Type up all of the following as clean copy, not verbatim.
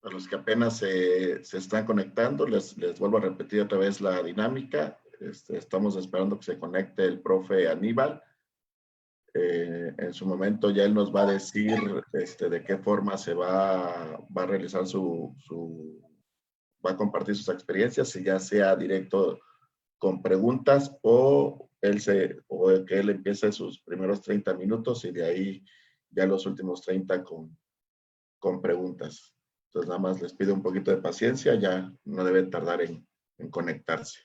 A los que apenas se están conectando, les vuelvo a repetir otra vez la dinámica. Estamos esperando que se conecte el profe Aníbal. En su momento ya él nos va a decir de qué forma se va a realizar va a compartir sus experiencias, si ya sea directo con preguntas o que él empiece sus primeros 30 minutos y de ahí ya los últimos 30 con preguntas. Entonces nada más les pido un poquito de paciencia, ya no deben tardar en conectarse.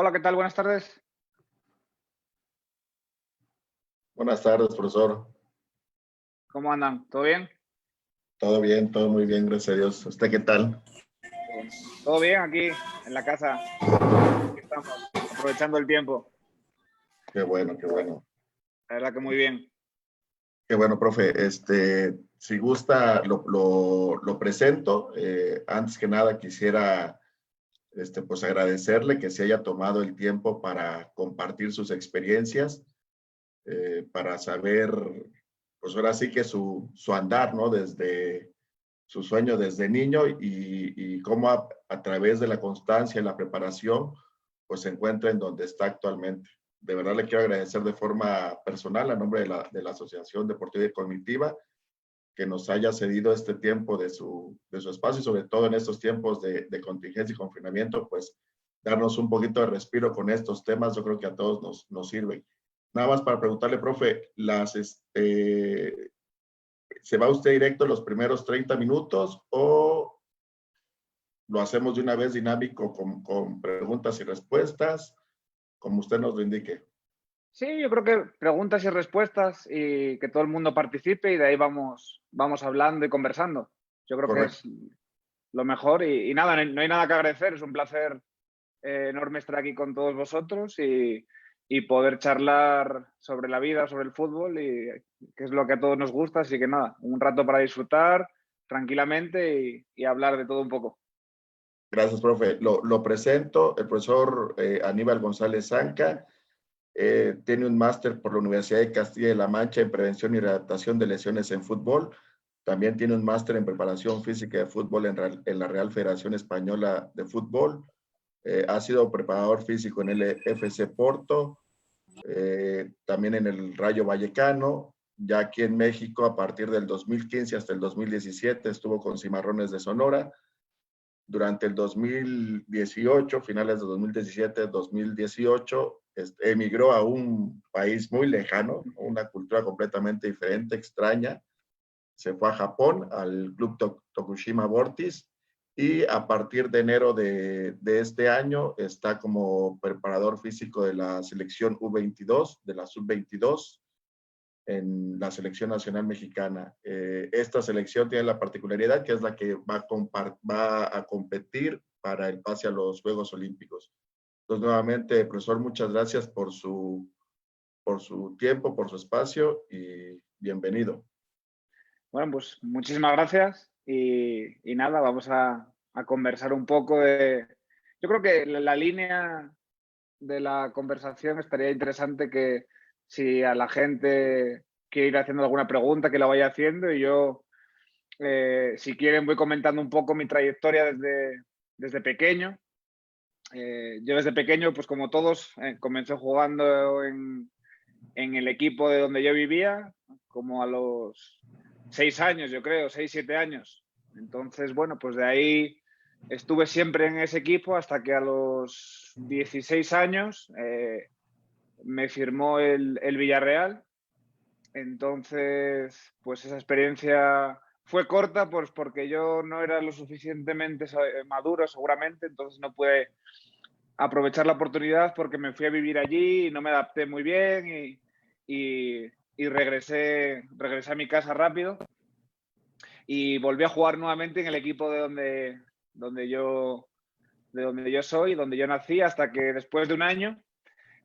Hola, ¿qué tal? Buenas tardes. Buenas tardes, profesor. ¿Cómo andan? ¿Todo bien? Todo bien, todo muy bien, gracias a Dios. ¿Usted qué tal? Bueno, todo bien aquí en la casa. Aquí estamos, aprovechando el tiempo. Qué bueno, qué bueno. La verdad que muy bien. Qué bueno, profe. Si gusta, lo presento. Antes que nada, quisiera pues agradecerle que se haya tomado el tiempo para compartir sus experiencias, para saber, pues ahora sí que su andar, ¿no? Desde su sueño desde niño y cómo a través de la constancia y la preparación, pues se encuentra en donde está actualmente. De verdad le quiero agradecer de forma personal a nombre de la Asociación Deportiva y Cognitiva que nos haya cedido este tiempo de su espacio y sobre todo en estos tiempos de contingencia y confinamiento, pues darnos un poquito de respiro con estos temas, yo creo que a todos nos sirven. Nada más para preguntarle, profe, ¿se va usted directo los primeros 30 minutos o lo hacemos de una vez dinámico con preguntas y respuestas, como usted nos lo indique? Sí, yo creo que preguntas y respuestas y que todo el mundo participe y de ahí vamos hablando y conversando. Yo creo que es Correcto. lo mejor y nada, no hay nada que agradecer. Es un placer enorme estar aquí con todos vosotros y poder charlar sobre la vida, sobre el fútbol y que es lo que a todos nos gusta. Así que nada, un rato para disfrutar tranquilamente y hablar de todo un poco. Gracias, profe. Lo presento, el profesor Aníbal González Zanca. Tiene un máster por la Universidad de Castilla-La Mancha en prevención y readaptación de lesiones en fútbol. También tiene un máster en preparación física de fútbol en la Real Federación Española de Fútbol. Ha sido preparador físico en el FC Porto, también en el Rayo Vallecano. Ya aquí en México, a partir del 2015 hasta el 2017, estuvo con Cimarrones de Sonora. Durante el 2018, finales de 2017, 2018, emigró a un país muy lejano, una cultura completamente diferente, extraña. Se fue a Japón, al Club Tokushima Vortis, y a partir de enero de este año está como preparador físico de la selección U22, de la Sub-22, en la selección nacional mexicana. Esta selección tiene la particularidad que es la que va a competir para el pase a los Juegos Olímpicos. Entonces, nuevamente, profesor, muchas gracias por su tiempo, por su espacio y bienvenido. Bueno, pues muchísimas gracias y nada, vamos a conversar un poco de... Yo creo que la línea de la conversación estaría interesante que si a la gente quiere ir haciendo alguna pregunta, que la vaya haciendo y yo, si quieren, voy comentando un poco mi trayectoria desde pequeño. Yo desde pequeño, pues como todos, comencé jugando en el equipo de donde yo vivía, como a los 6 años, yo creo, 6, 7 años. Entonces, bueno, pues de ahí estuve siempre en ese equipo hasta que a los 16 años me firmó el Villarreal. Entonces, pues esa experiencia fue corta pues porque yo no era lo suficientemente maduro seguramente, entonces no pude aprovechar la oportunidad porque me fui a vivir allí y no me adapté muy bien y regresé a mi casa rápido y volví a jugar nuevamente en el equipo donde yo soy, donde yo nací, hasta que después de un año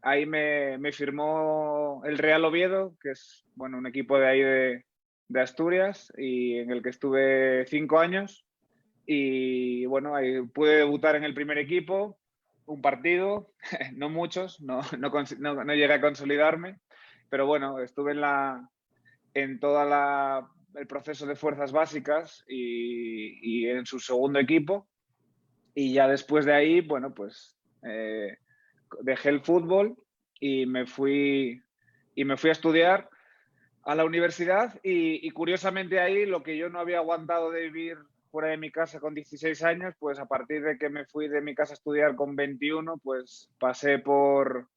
ahí me firmó el Real Oviedo, que es bueno, un equipo de ahí de Asturias y en el que estuve 5 años. Y bueno, ahí pude debutar en el primer equipo, un partido, no muchos, no llegué a consolidarme, pero bueno, estuve en todo el proceso de fuerzas básicas y en su segundo equipo. Y ya después de ahí, bueno, pues dejé el fútbol y me fui a estudiar a la universidad y curiosamente ahí lo que yo no había aguantado de vivir fuera de mi casa con 16 años, pues a partir de que me fui de mi casa a estudiar con 21, pues pasé por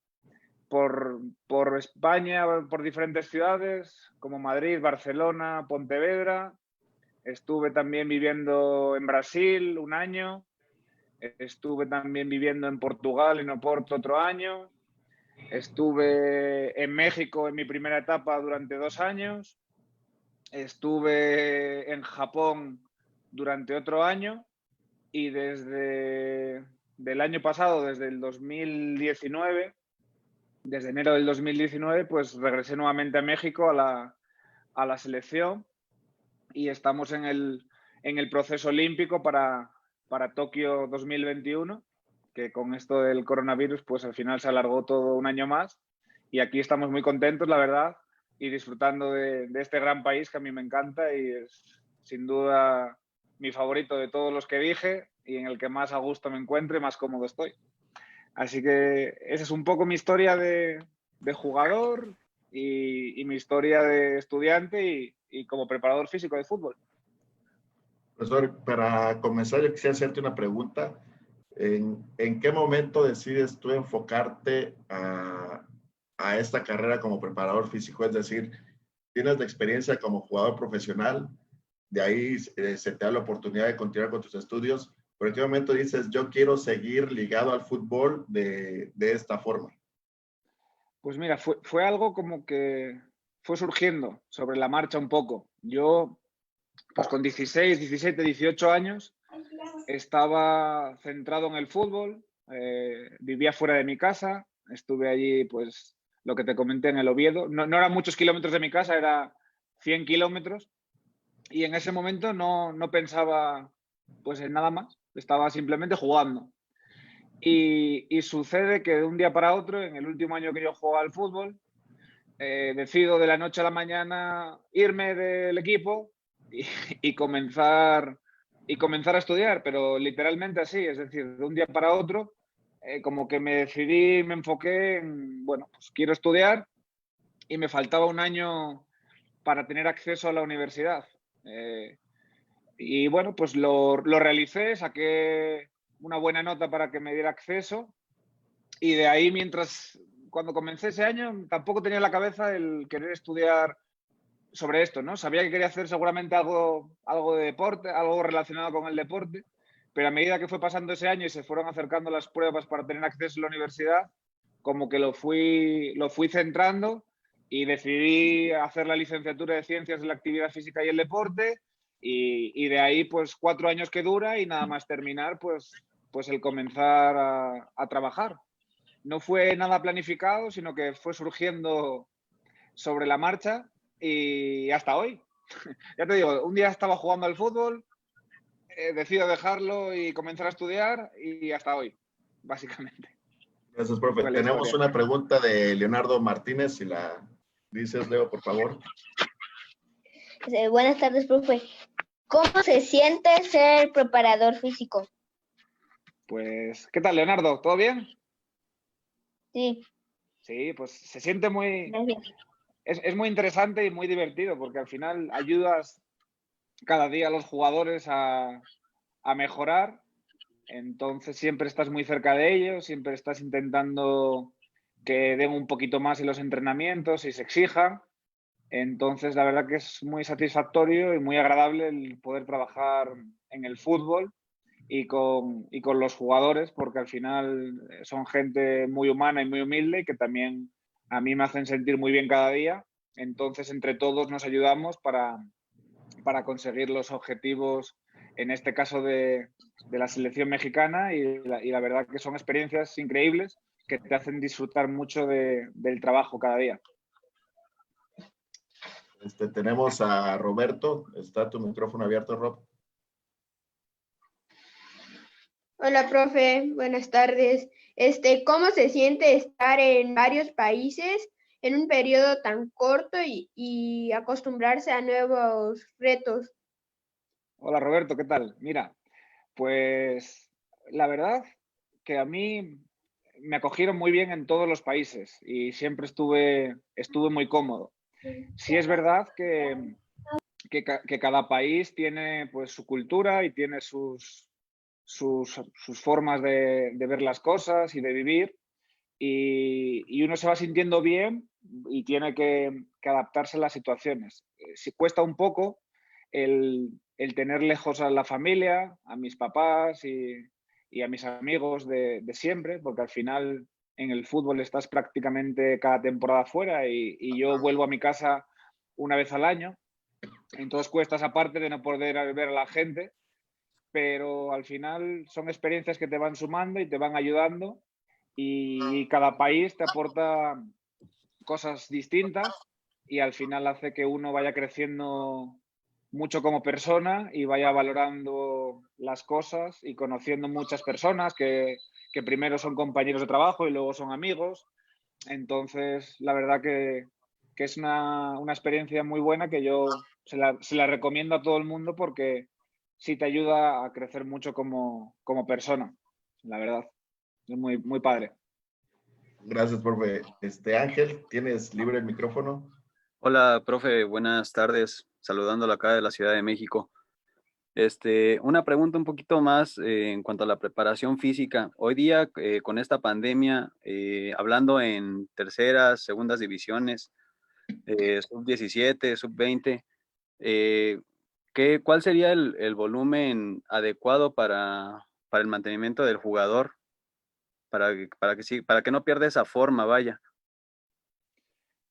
España, por diferentes ciudades como Madrid, Barcelona, Pontevedra. Estuve también viviendo en Brasil un año Estuve también viviendo en Portugal, en Oporto, otro año. Estuve en México en mi primera etapa durante 2 años. Estuve en Japón durante otro año. Y desde el año pasado, desde el 2019, desde enero del 2019, pues regresé nuevamente a México a la selección y estamos en el proceso olímpico para Tokio 2021, que con esto del coronavirus pues al final se alargó todo un año más y aquí estamos muy contentos, la verdad, y disfrutando de este gran país que a mí me encanta y es sin duda mi favorito de todos los que dije y en el que más a gusto me encuentro y más cómodo estoy. Así que esa es un poco mi historia de jugador y mi historia de estudiante y como preparador físico de fútbol. Profesor, para comenzar, yo quisiera hacerte una pregunta. ¿En qué momento decides tú enfocarte a esta carrera como preparador físico? Es decir, tienes la experiencia como jugador profesional, de ahí se te da la oportunidad de continuar con tus estudios, pero ¿en qué momento dices, yo quiero seguir ligado al fútbol de esta forma? Pues mira, fue algo como que fue surgiendo sobre la marcha un poco. Yo, pues con 16, 17, 18 años, estaba centrado en el fútbol, vivía fuera de mi casa, estuve allí, pues lo que te comenté en el Oviedo. No eran muchos kilómetros de mi casa, era 100 kilómetros. Y en ese momento no pensaba pues en nada más, estaba simplemente jugando. Y sucede que de un día para otro, en el último año que yo jugaba al fútbol, decido de la noche a la mañana irme del equipo y, y comenzar a estudiar, pero literalmente así, es decir, de un día para otro, como que me decidí, me enfoqué en, bueno, pues quiero estudiar y me faltaba un año para tener acceso a la universidad. Y bueno, pues lo realicé, saqué una buena nota para que me diera acceso y de ahí cuando comencé ese año tampoco tenía en la cabeza el querer estudiar sobre esto, ¿no? Sabía que quería hacer seguramente algo de deporte, algo relacionado con el deporte, pero a medida que fue pasando ese año y se fueron acercando las pruebas para tener acceso a la universidad, como que lo fui centrando y decidí hacer la licenciatura de Ciencias de la Actividad Física y el Deporte y de ahí pues 4 años que dura y nada más terminar pues el comenzar a trabajar. No fue nada planificado, sino que fue surgiendo sobre la marcha y hasta hoy. Ya te digo, un día estaba jugando al fútbol, decido dejarlo y comenzar a estudiar y hasta hoy, básicamente. Gracias, profe. Fue la Tenemos historia. una pregunta de Leonardo Martínez, si la dices, Leo, por favor. Buenas tardes, profe. ¿Cómo se siente ser preparador físico? Pues, ¿qué tal, Leonardo? ¿Todo bien? Sí. Sí, pues se siente muy... Bien. Es muy interesante y muy divertido porque al final ayudas cada día a los jugadores a mejorar. Entonces siempre estás muy cerca de ellos, siempre estás intentando que den un poquito más en los entrenamientos y se exijan. Entonces la verdad que es muy satisfactorio y muy agradable el poder trabajar en el fútbol y con los jugadores porque al final son gente muy humana y muy humilde y que también a mí me hacen sentir muy bien cada día. Entonces entre todos nos ayudamos para conseguir los objetivos, en este caso de la selección mexicana y la verdad que son experiencias increíbles que te hacen disfrutar mucho del trabajo cada día. Tenemos a Roberto. Está tu micrófono abierto, Rob. Hola, profe. Buenas tardes. ¿Cómo se siente estar en varios países en un periodo tan corto y acostumbrarse a nuevos retos? Hola Roberto, ¿qué tal? Mira, pues la verdad que a mí me acogieron muy bien en todos los países y siempre estuve muy cómodo. Sí es verdad que cada país tiene pues su cultura y tiene sus formas de ver las cosas y de vivir y uno se va sintiendo bien y tiene que adaptarse a las situaciones. Si cuesta un poco el tener lejos a la familia, a mis papás y a mis amigos de siempre, porque al final en el fútbol estás prácticamente cada temporada fuera y yo vuelvo a mi casa una vez al año. Entonces cuesta esa parte de no poder ver a la gente, pero al final son experiencias que te van sumando y te van ayudando y cada país te aporta cosas distintas y al final hace que uno vaya creciendo mucho como persona y vaya valorando las cosas y conociendo muchas personas que primero son compañeros de trabajo y luego son amigos. Entonces, la verdad que es una experiencia muy buena que yo se la recomiendo a todo el mundo porque sí te ayuda a crecer mucho como persona, la verdad. Es muy, muy padre. Gracias, profe. Ángel, ¿tienes libre el micrófono? Hola, profe, buenas tardes. Saludándolo acá de la Ciudad de México. Una pregunta un poquito más en cuanto a la preparación física. Hoy día, con esta pandemia, hablando en terceras, segundas divisiones, sub-17, sub-20, ¿cuál sería el volumen adecuado para el mantenimiento del jugador? Para que no pierda esa forma, vaya.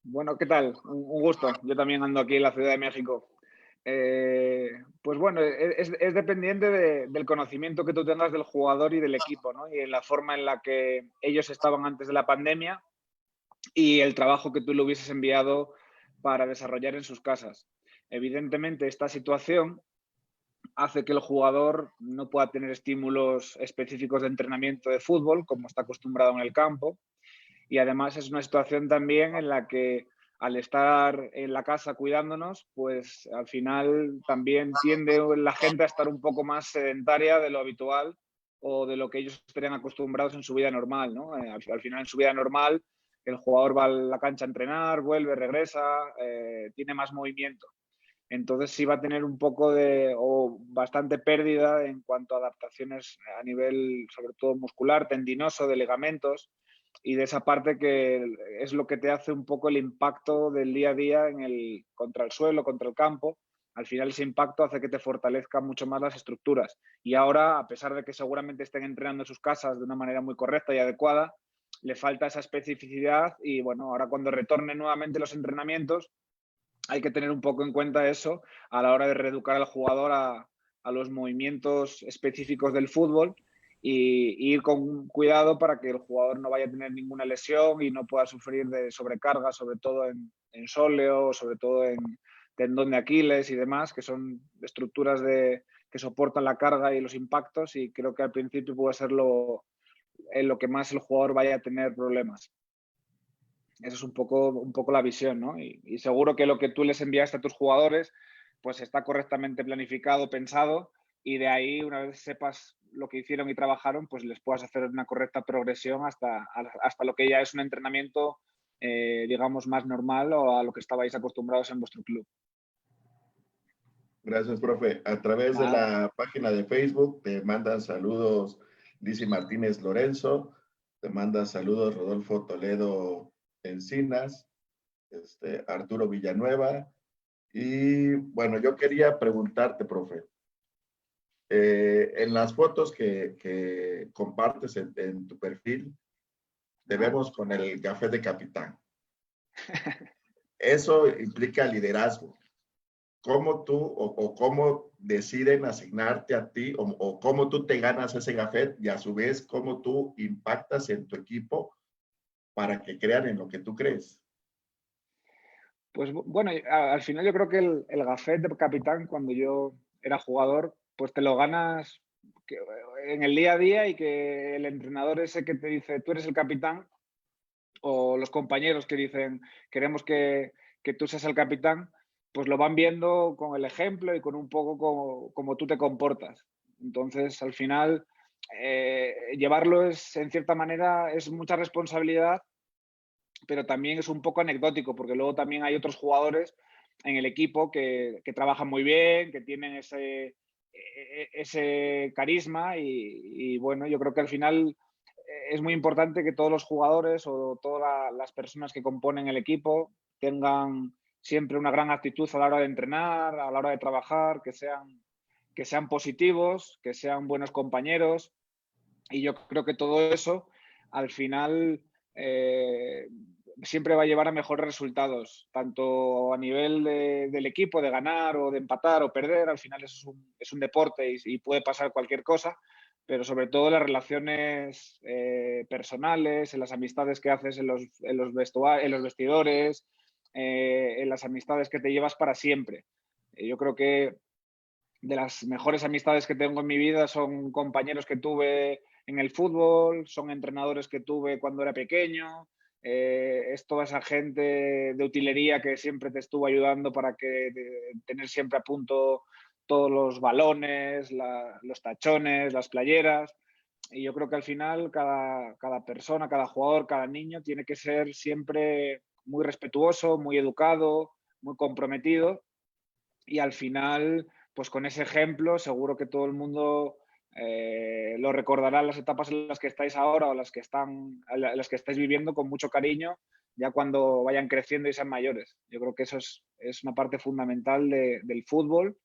Bueno, ¿qué tal? Un gusto. Yo también ando aquí en la Ciudad de México. Pues bueno, es dependiente del conocimiento que tú tengas del jugador y del equipo, ¿no? Y en la forma en la que ellos estaban antes de la pandemia y el trabajo que tú le hubieses enviado para desarrollar en sus casas. Evidentemente, esta situación hace que el jugador no pueda tener estímulos específicos de entrenamiento de fútbol, como está acostumbrado en el campo. Y además es una situación también en la que al estar en la casa cuidándonos, pues al final también tiende la gente a estar un poco más sedentaria de lo habitual o de lo que ellos estarían acostumbrados en su vida normal, ¿no? Al final en su vida normal el jugador va a la cancha a entrenar, vuelve, regresa, tiene más movimiento. Entonces sí va a tener un poco o bastante pérdida en cuanto a adaptaciones a nivel sobre todo muscular, tendinoso, de ligamentos y de esa parte que es lo que te hace un poco el impacto del día a día contra el suelo, contra el campo. Al final ese impacto hace que te fortalezcan mucho más las estructuras. Y ahora, a pesar de que seguramente estén entrenando en sus casas de una manera muy correcta y adecuada, le falta esa especificidad y bueno, ahora cuando retornen nuevamente los entrenamientos, hay que tener un poco en cuenta eso a la hora de reeducar al jugador a los movimientos específicos del fútbol y ir con cuidado para que el jugador no vaya a tener ninguna lesión y no pueda sufrir de sobrecarga, sobre todo en sóleo, sobre todo en tendón de Aquiles y demás, que son estructuras que soportan la carga y los impactos y creo que al principio puede ser en lo que más el jugador vaya a tener problemas. Esa es un poco la visión, ¿no? Y seguro que lo que tú les enviaste a tus jugadores pues está correctamente planificado, pensado y de ahí una vez sepas lo que hicieron y trabajaron, pues les puedas hacer una correcta progresión hasta lo que ya es un entrenamiento, digamos, más normal o a lo que estabais acostumbrados en vuestro club. Gracias, profe. A través de la página de Facebook te mandan saludos Lizzy Martínez Lorenzo, te manda saludos Rodolfo Toledo Encinas, Arturo Villanueva. Y bueno, yo quería preguntarte, profe, en las fotos que compartes en tu perfil, te vemos con el café de capitán. Eso implica liderazgo. ¿Cómo tú o cómo deciden asignarte a ti o cómo tú te ganas ese gafet y a su vez cómo tú impactas en tu equipo para que crean en lo que tú crees? Pues bueno, al final yo creo que el gafet de capitán cuando yo era jugador, pues te lo ganas en el día a día y que el entrenador ese que te dice tú eres el capitán o los compañeros que dicen queremos que tú seas el capitán, pues lo van viendo con el ejemplo y con un poco como tú te comportas. Entonces, al final, llevarlo en cierta manera, es mucha responsabilidad, pero también es un poco anecdótico, porque luego también hay otros jugadores en el equipo que trabajan muy bien, que tienen ese carisma y bueno, yo creo que al final es muy importante que todos los jugadores o todas las personas que componen el equipo tengan siempre una gran actitud a la hora de entrenar, a la hora de trabajar, que sean positivos, que sean buenos compañeros Y yo creo que todo eso, al final, siempre va a llevar a mejores resultados, tanto a nivel del equipo, de ganar o de empatar o perder. Al final eso es un deporte y puede pasar cualquier cosa, pero sobre todo las relaciones personales, en las amistades que haces en los vestidores, en las amistades que te llevas para siempre. Yo creo que de las mejores amistades que tengo en mi vida son compañeros que tuve en el fútbol, son entrenadores que tuve cuando era pequeño, es toda esa gente de utilería que siempre te estuvo ayudando para tener siempre a punto todos los balones, los tachones, las playeras. Y yo creo que al final cada persona, cada jugador, cada niño tiene que ser siempre muy respetuoso, muy educado, muy comprometido. Y al final, pues con ese ejemplo, seguro que todo el mundo lo recordará las etapas en las que estáis ahora o las que estáis viviendo con mucho cariño, ya cuando vayan creciendo y sean mayores. Yo creo que eso es una parte fundamental del fútbol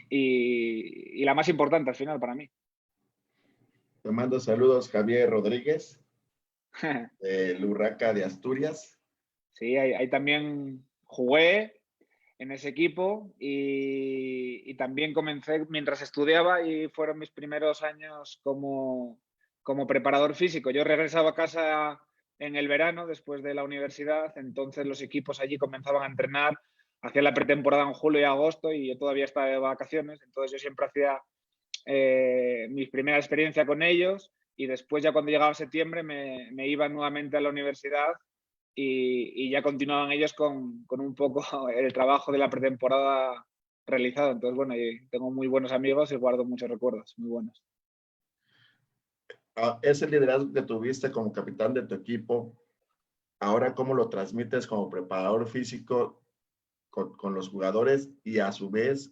y la más importante al final para mí. Te mando saludos, Javier Rodríguez, del Urraca de Asturias. Sí, ahí también jugué en ese equipo y también comencé mientras estudiaba y fueron mis primeros años como preparador físico. Yo regresaba a casa en el verano después de la universidad, entonces los equipos allí comenzaban a entrenar, hacía la pretemporada en julio y agosto y yo todavía estaba de vacaciones, entonces yo siempre hacía mi primera experiencia con ellos y después ya cuando llegaba septiembre me iba nuevamente a la universidad y ya continuaban ellos con un poco el trabajo de la pretemporada realizado. Entonces, bueno, tengo muy buenos amigos y guardo muchos recuerdos muy buenos. Ese liderazgo que tuviste como capitán de tu equipo, ahora cómo lo transmites como preparador físico con los jugadores y a su vez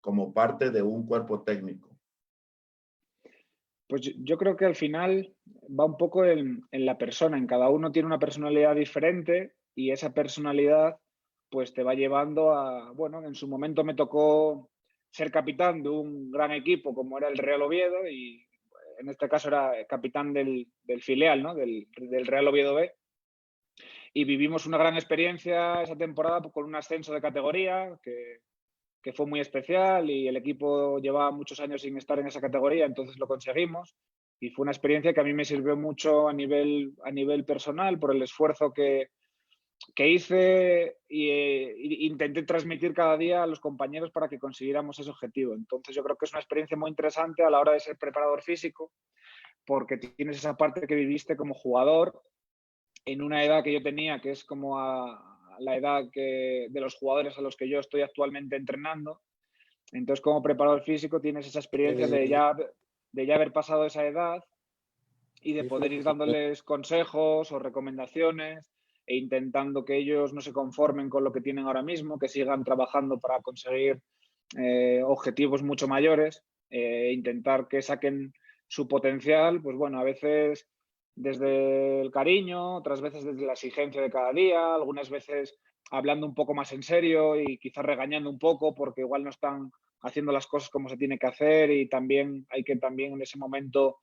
como parte de un cuerpo técnico. Pues yo creo que al final va un poco en la persona, en cada uno tiene una personalidad diferente y esa personalidad pues te va llevando a, bueno, en su momento me tocó ser capitán de un gran equipo como era el Real Oviedo y en este caso era capitán del filial, ¿no? del Real Oviedo B. Y vivimos una gran experiencia esa temporada con un ascenso de categoría que fue muy especial y el equipo llevaba muchos años sin estar en esa categoría, entonces lo conseguimos y fue una experiencia que a mí me sirvió mucho a nivel personal por el esfuerzo que hice e intenté transmitir cada día a los compañeros para que consiguiéramos ese objetivo. Entonces yo creo que es una experiencia muy interesante a la hora de ser preparador físico porque tienes esa parte que viviste como jugador en una edad que yo tenía, que es como a la edad de los jugadores a los que yo estoy actualmente entrenando. Entonces, como preparador físico, tienes esa experiencia de ya haber pasado esa edad y de poder ir dándoles consejos o recomendaciones e intentando que ellos no se conformen con lo que tienen ahora mismo, que sigan trabajando para conseguir objetivos mucho mayores, intentar que saquen su potencial, pues bueno, a veces desde el cariño, otras veces desde la exigencia de cada día, algunas veces hablando un poco más en serio y quizás regañando un poco porque igual no están haciendo las cosas como se tiene que hacer y también hay que también en ese momento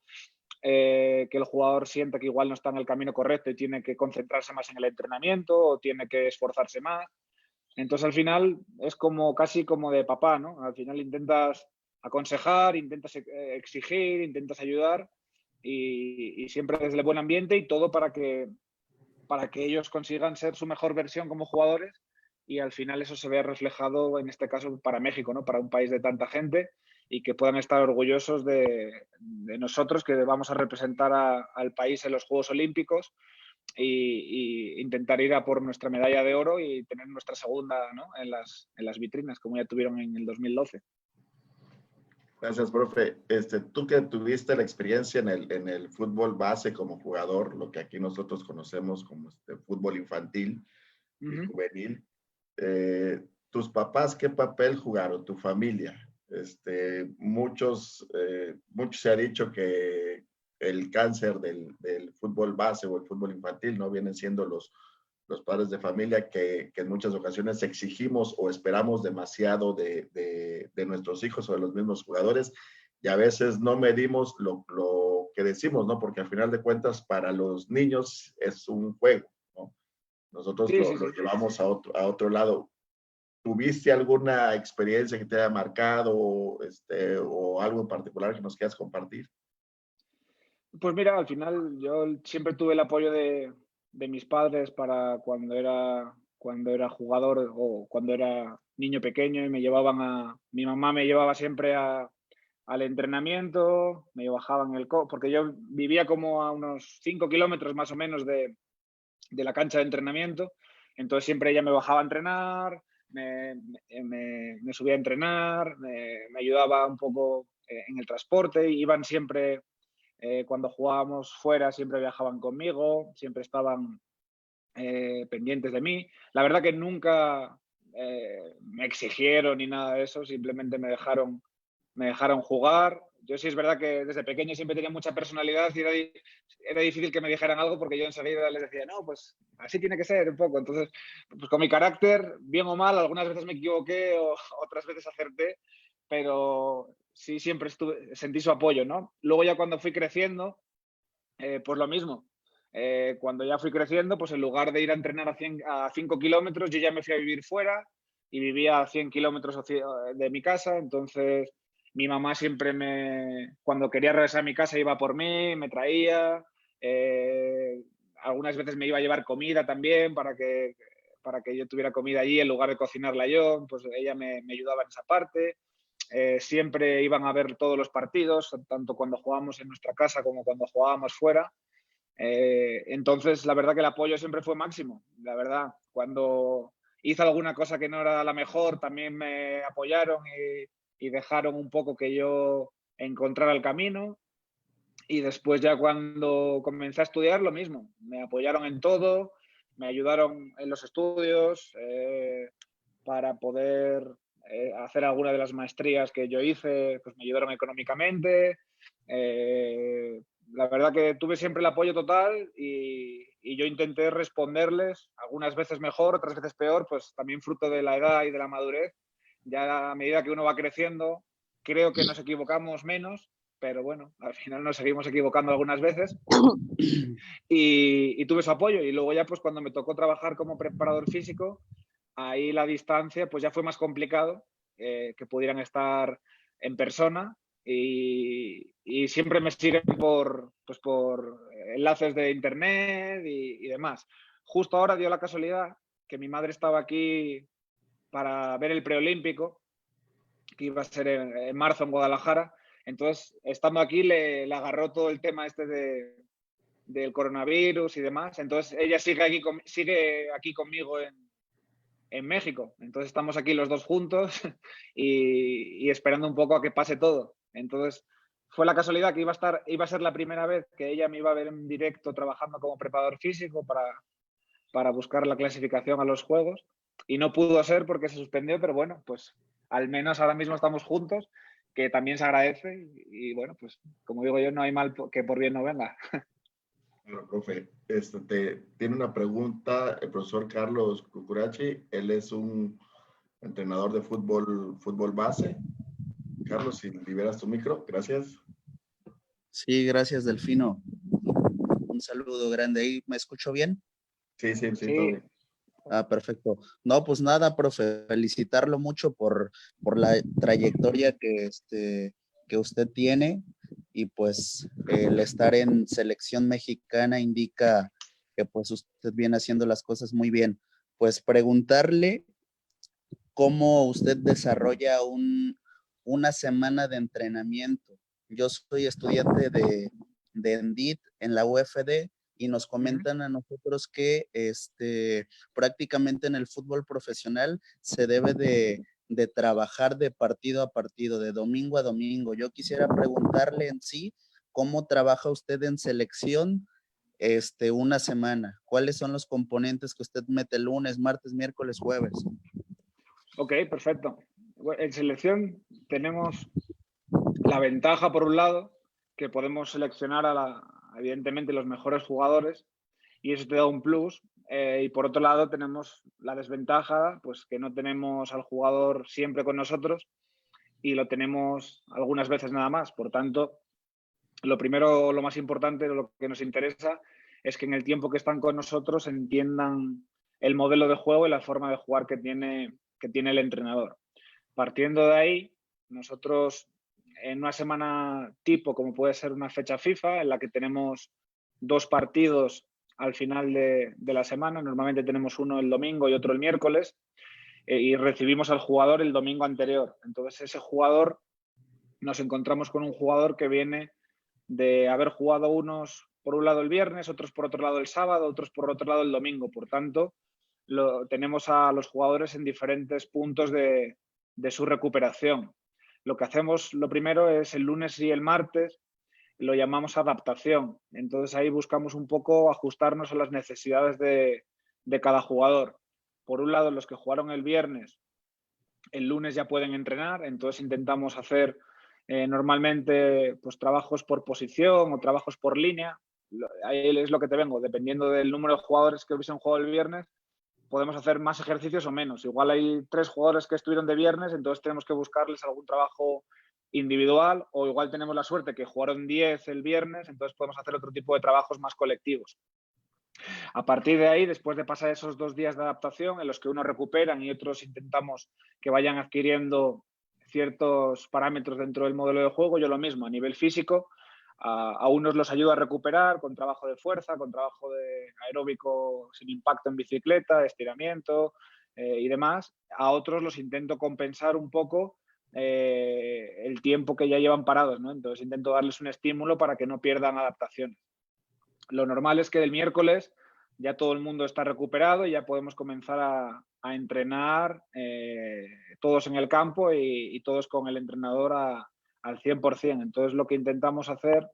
que el jugador sienta que igual no está en el camino correcto y tiene que concentrarse más en el entrenamiento o tiene que esforzarse más. Entonces al final es como casi como de papá, ¿no? Al final intentas aconsejar, intentas exigir, intentas ayudar y siempre desde el buen ambiente y todo para que ellos consigan ser su mejor versión como jugadores y al final eso se vea reflejado en este caso para México, ¿no? Para un país de tanta gente y que puedan estar orgullosos de nosotros que vamos a representar al país en los Juegos Olímpicos y intentar ir a por nuestra medalla de oro y tener nuestra segunda, ¿no? en las vitrinas como ya tuvieron en el 2012. Gracias, profe. Tú que tuviste la experiencia en el fútbol base como jugador, lo que aquí nosotros conocemos como fútbol infantil y juvenil, ¿tus papás qué papel jugaron? ¿Tu familia? Muchos se ha dicho que el cáncer del fútbol base o el fútbol infantil no vienen siendo los padres de familia que en muchas ocasiones exigimos o esperamos demasiado de nuestros hijos o de los mismos jugadores y a veces no medimos lo que decimos, ¿no? Porque al final de cuentas para los niños es un juego, ¿no? Nosotros Sí, lo llevamos a otro lado. ¿Tuviste alguna experiencia que te haya marcado o algo en particular que nos quieras compartir? Pues mira, al final yo siempre tuve el apoyo de mis padres para cuando era jugador o cuando era niño pequeño y mi mamá me llevaba siempre al entrenamiento, me bajaba en porque yo vivía como a unos 5 kilómetros más o menos de la cancha de entrenamiento, entonces siempre ella me bajaba a entrenar, me subía a entrenar, me ayudaba un poco en el transporte, iban siempre, cuando jugábamos fuera, siempre viajaban conmigo, siempre estaban pendientes de mí. La verdad que nunca me exigieron ni nada de eso, simplemente me dejaron jugar. Yo sí es verdad que desde pequeño siempre tenía mucha personalidad y era difícil que me dijeran algo porque yo enseguida les decía, no, pues así tiene que ser un poco. Entonces, pues con mi carácter, bien o mal, algunas veces me equivoqué o otras veces acerté, pero sí siempre sentí su apoyo, ¿no? Luego ya cuando fui creciendo, pues lo mismo. Cuando ya fui creciendo, pues en lugar de ir a entrenar a 5 kilómetros, yo ya me fui a vivir fuera y vivía a 100 kilómetros de mi casa, entonces mi mamá siempre cuando quería regresar a mi casa iba por mí, me traía, algunas veces me iba a llevar comida también para que yo tuviera comida allí en lugar de cocinarla yo, pues ella me ayudaba en esa parte. Siempre iban a ver todos los partidos, tanto cuando jugábamos en nuestra casa como cuando jugábamos fuera. Entonces, la verdad que el apoyo siempre fue máximo. La verdad, cuando hice alguna cosa que no era la mejor, también me apoyaron y dejaron un poco que yo encontrara el camino. Y después ya cuando comencé a estudiar, lo mismo. Me apoyaron en todo, me ayudaron en los estudios para poder hacer alguna de las maestrías que yo hice, pues me ayudaron económicamente. La verdad que tuve siempre el apoyo total y yo intenté responderles, algunas veces mejor, otras veces peor, pues también fruto de la edad y de la madurez. Ya a medida que uno va creciendo, creo que nos equivocamos menos, pero bueno, al final nos seguimos equivocando algunas veces y tuve su apoyo. Y luego ya pues cuando me tocó trabajar como preparador físico, ahí la distancia pues ya fue más complicado, que pudieran estar en persona y siempre me siguen por enlaces de internet y demás. Justo ahora dio la casualidad que mi madre estaba aquí para ver el preolímpico, que iba a ser en marzo en Guadalajara. Entonces, estando aquí, le agarró todo el tema del coronavirus y demás. Entonces, ella sigue aquí conmigo en México. Entonces, estamos aquí los dos juntos y esperando un poco a que pase todo. Entonces, fue la casualidad que iba a ser la primera vez que ella me iba a ver en directo trabajando como preparador físico para buscar la clasificación a los Juegos. Y no pudo ser porque se suspendió, pero bueno, pues al menos ahora mismo estamos juntos, que también se agradece. Y bueno, pues como digo yo, no hay mal que por bien no venga. Bueno, profe, tiene una pregunta el profesor Carlos Cucurachi. Él es un entrenador de fútbol base. Carlos, si liberas tu micro, gracias. Sí, gracias, Delfino. Un saludo grande ahí. ¿Me escucho bien? Sí, todo Sí. bien. Ah, perfecto. No, pues nada, profe, felicitarlo mucho por la trayectoria que usted tiene y pues el estar en selección mexicana indica que pues usted viene haciendo las cosas muy bien. Pues preguntarle cómo usted desarrolla una semana de entrenamiento. Yo soy estudiante de ENDIT en la UFD y nos comentan a nosotros que prácticamente en el fútbol profesional se debe de trabajar de partido a partido, de domingo a domingo. Yo quisiera preguntarle en sí, ¿cómo trabaja usted en selección una semana? ¿Cuáles son los componentes que usted mete lunes, martes, miércoles, jueves? Ok, perfecto. En selección tenemos la ventaja, por un lado, que podemos seleccionar evidentemente los mejores jugadores y eso te da un plus. Y por otro lado tenemos la desventaja, pues que no tenemos al jugador siempre con nosotros y lo tenemos algunas veces nada más. Por tanto, Lo primero, lo más importante, lo que nos interesa, es que en el tiempo que están con nosotros entiendan el modelo de juego y la forma de jugar que tiene el entrenador. Partiendo de ahí, nosotros en una semana tipo, como puede ser una fecha FIFA, en la que tenemos 2 partidos al final de la semana, normalmente tenemos uno el domingo y otro el miércoles, y recibimos al jugador el domingo anterior. Entonces ese jugador, nos encontramos con un jugador que viene de haber jugado unos por un lado el viernes, otros por otro lado el sábado, otros por otro lado el domingo. Por tanto, tenemos a los jugadores en diferentes puntos de su recuperación. Lo que hacemos, lo primero es el lunes y el martes, lo llamamos adaptación. Entonces ahí buscamos un poco ajustarnos a las necesidades de cada jugador. Por un lado, los que jugaron el viernes, el lunes ya pueden entrenar, entonces intentamos hacer normalmente pues trabajos por posición o trabajos por línea. Ahí es lo que te vengo, dependiendo del número de jugadores que hubiesen jugado el viernes, podemos hacer más ejercicios o menos. Igual hay 3 jugadores que estuvieron de viernes, entonces tenemos que buscarles algún trabajo individual, o igual tenemos la suerte que jugaron 10 el viernes, entonces podemos hacer otro tipo de trabajos más colectivos. A partir de ahí, después de pasar esos 2 días de adaptación en los que unos recuperan y otros intentamos que vayan adquiriendo ciertos parámetros dentro del modelo de juego, yo lo mismo, a nivel físico, a unos los ayudo a recuperar con trabajo de fuerza, con trabajo de aeróbico sin impacto en bicicleta, estiramiento y demás. A otros los intento compensar un poco el tiempo que ya llevan parados, ¿no? Entonces intento darles un estímulo para que no pierdan adaptaciones. Lo normal es que del miércoles ya todo el mundo está recuperado y ya podemos comenzar a entrenar todos en el campo y todos con el entrenador al 100%. Entonces lo que intentamos hacer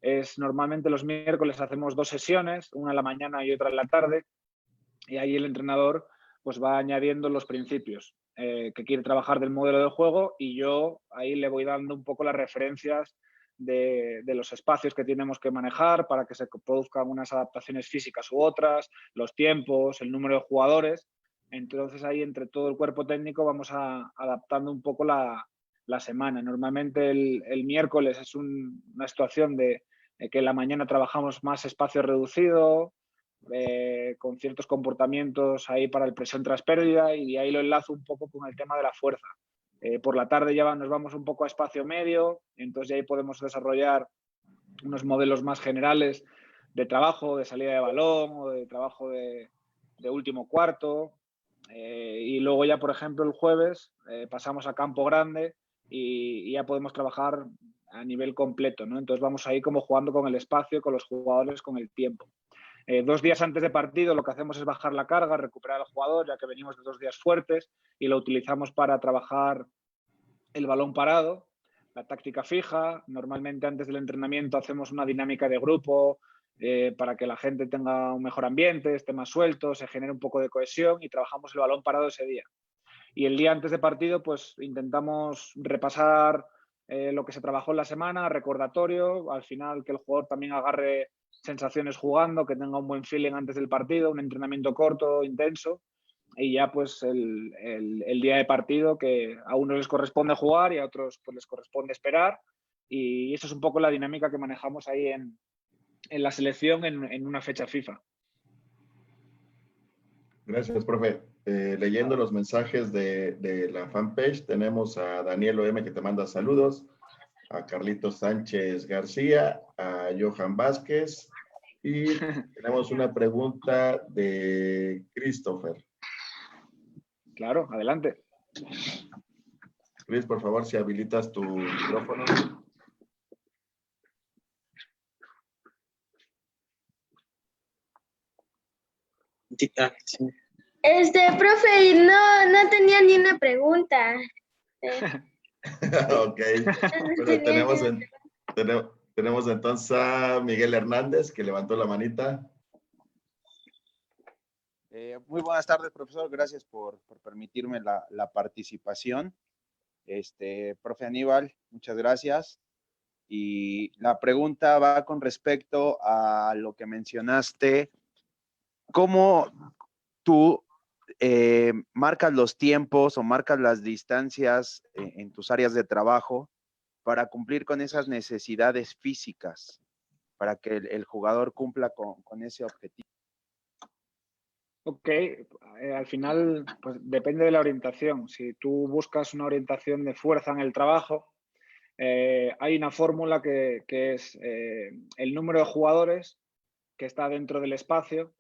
es, normalmente los miércoles hacemos 2 sesiones, una en la mañana y otra en la tarde, y ahí el entrenador pues va añadiendo los principios que quiere trabajar del modelo de juego, y yo ahí le voy dando un poco las referencias de los espacios que tenemos que manejar para que se produzcan unas adaptaciones físicas u otras, los tiempos, el número de jugadores. Entonces ahí entre todo el cuerpo técnico vamos adaptando un poco la semana. Normalmente el miércoles es una situación de que en la mañana trabajamos más espacio reducido, con ciertos comportamientos ahí para el presión tras pérdida, y de ahí lo enlazo un poco con el tema de la fuerza. Por la tarde ya nos vamos un poco a espacio medio, entonces ya ahí podemos desarrollar unos modelos más generales de trabajo, de salida de balón o de trabajo de último cuarto. Y luego ya, por ejemplo, el jueves pasamos a campo grande y ya podemos trabajar a nivel completo, ¿no? Entonces vamos ahí como jugando con el espacio, con los jugadores, con el tiempo. 2 días antes de partido lo que hacemos es bajar la carga, recuperar al jugador, ya que venimos de 2 días fuertes, y lo utilizamos para trabajar el balón parado, la táctica fija. Normalmente antes del entrenamiento hacemos una dinámica de grupo para que la gente tenga un mejor ambiente, esté más suelto, se genere un poco de cohesión, y trabajamos el balón parado ese día. Y el día antes de partido pues intentamos repasar lo que se trabajó en la semana, recordatorio, al final que el jugador también agarre sensaciones jugando, que tenga un buen feeling antes del partido, un entrenamiento corto, intenso, y ya pues el día de partido, que a unos les corresponde jugar y a otros pues les corresponde esperar, y eso es un poco la dinámica que manejamos ahí en la selección en una fecha FIFA. Gracias, profe. Leyendo los mensajes de la fanpage, tenemos a Daniel OM que te manda saludos, a Carlitos Sánchez García, a Johan Vázquez, y tenemos una pregunta de Christopher. Claro, adelante. Chris, por favor, si habilitas tu micrófono. Profe, no tenía ni una pregunta. Ok. Bueno, tenemos entonces a Miguel Hernández, que levantó la manita. Muy buenas tardes, profesor. Gracias por permitirme la participación. Profe Aníbal, muchas gracias. Y la pregunta va con respecto a lo que mencionaste. ¿Cómo tú marcas los tiempos o marcas las distancias en tus áreas de trabajo para cumplir con esas necesidades físicas, para que el jugador cumpla con ese objetivo? Ok, al final pues depende de la orientación. Si tú buscas una orientación de fuerza en el trabajo, hay una fórmula que es el número de jugadores que está dentro del espacio.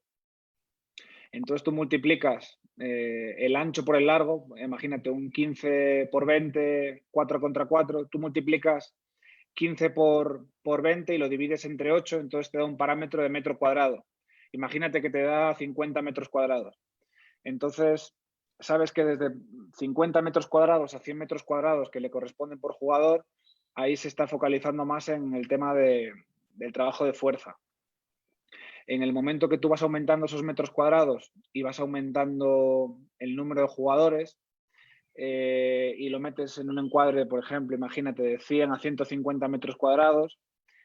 Entonces tú multiplicas el ancho por el largo, imagínate un 15 por 20, 4 contra 4, tú multiplicas 15 por 20 y lo divides entre 8, entonces te da un parámetro de metro cuadrado. Imagínate que te da 50 metros cuadrados. Entonces, sabes que desde 50 metros cuadrados a 100 metros cuadrados que le corresponden por jugador, ahí se está focalizando más en el tema del trabajo de fuerza. En el momento que tú vas aumentando esos metros cuadrados y vas aumentando el número de jugadores y lo metes en un encuadre, por ejemplo, imagínate de 100 a 150 metros cuadrados,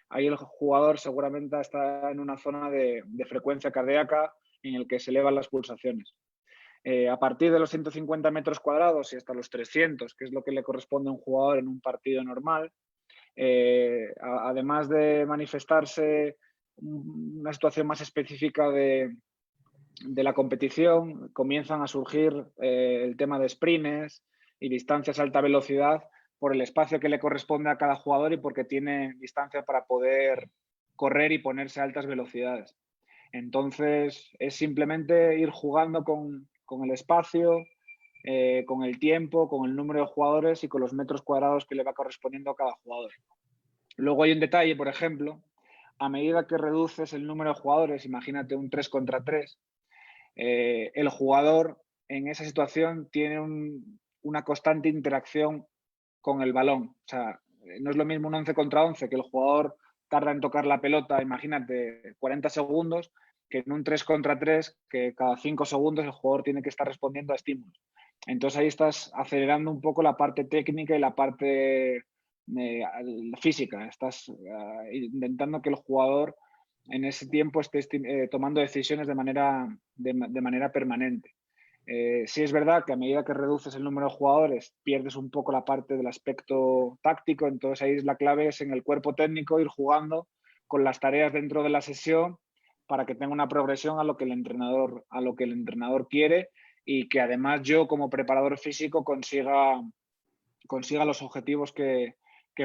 ahí el jugador seguramente está en una zona de frecuencia cardíaca en el que se elevan las pulsaciones. A partir de los 150 metros cuadrados y hasta los 300, que es lo que le corresponde a un jugador en un partido normal, además de manifestarse una situación más específica de la competición, comienzan a surgir el tema de sprints y distancias a alta velocidad por el espacio que le corresponde a cada jugador y porque tiene distancia para poder correr y ponerse a altas velocidades. Entonces, es simplemente ir jugando con el espacio, con el tiempo, con el número de jugadores y con los metros cuadrados que le va correspondiendo a cada jugador. Luego hay un detalle, por ejemplo, a medida que reduces el número de jugadores, imagínate un 3 contra 3, el jugador en esa situación tiene una constante interacción con el balón. O sea, no es lo mismo un 11 contra 11, que el jugador tarda en tocar la pelota, imagínate, 40 segundos, que en un 3 contra 3, que cada 5 segundos el jugador tiene que estar respondiendo a estímulos. Entonces ahí estás acelerando un poco la parte técnica y la parte física. Estás intentando que el jugador en ese tiempo esté tomando decisiones de manera permanente. Sí es verdad que a medida que reduces el número de jugadores pierdes un poco la parte del aspecto táctico, entonces ahí la clave es en el cuerpo técnico ir jugando con las tareas dentro de la sesión para que tenga una progresión a lo que el entrenador quiere y que además yo como preparador físico consiga los objetivos que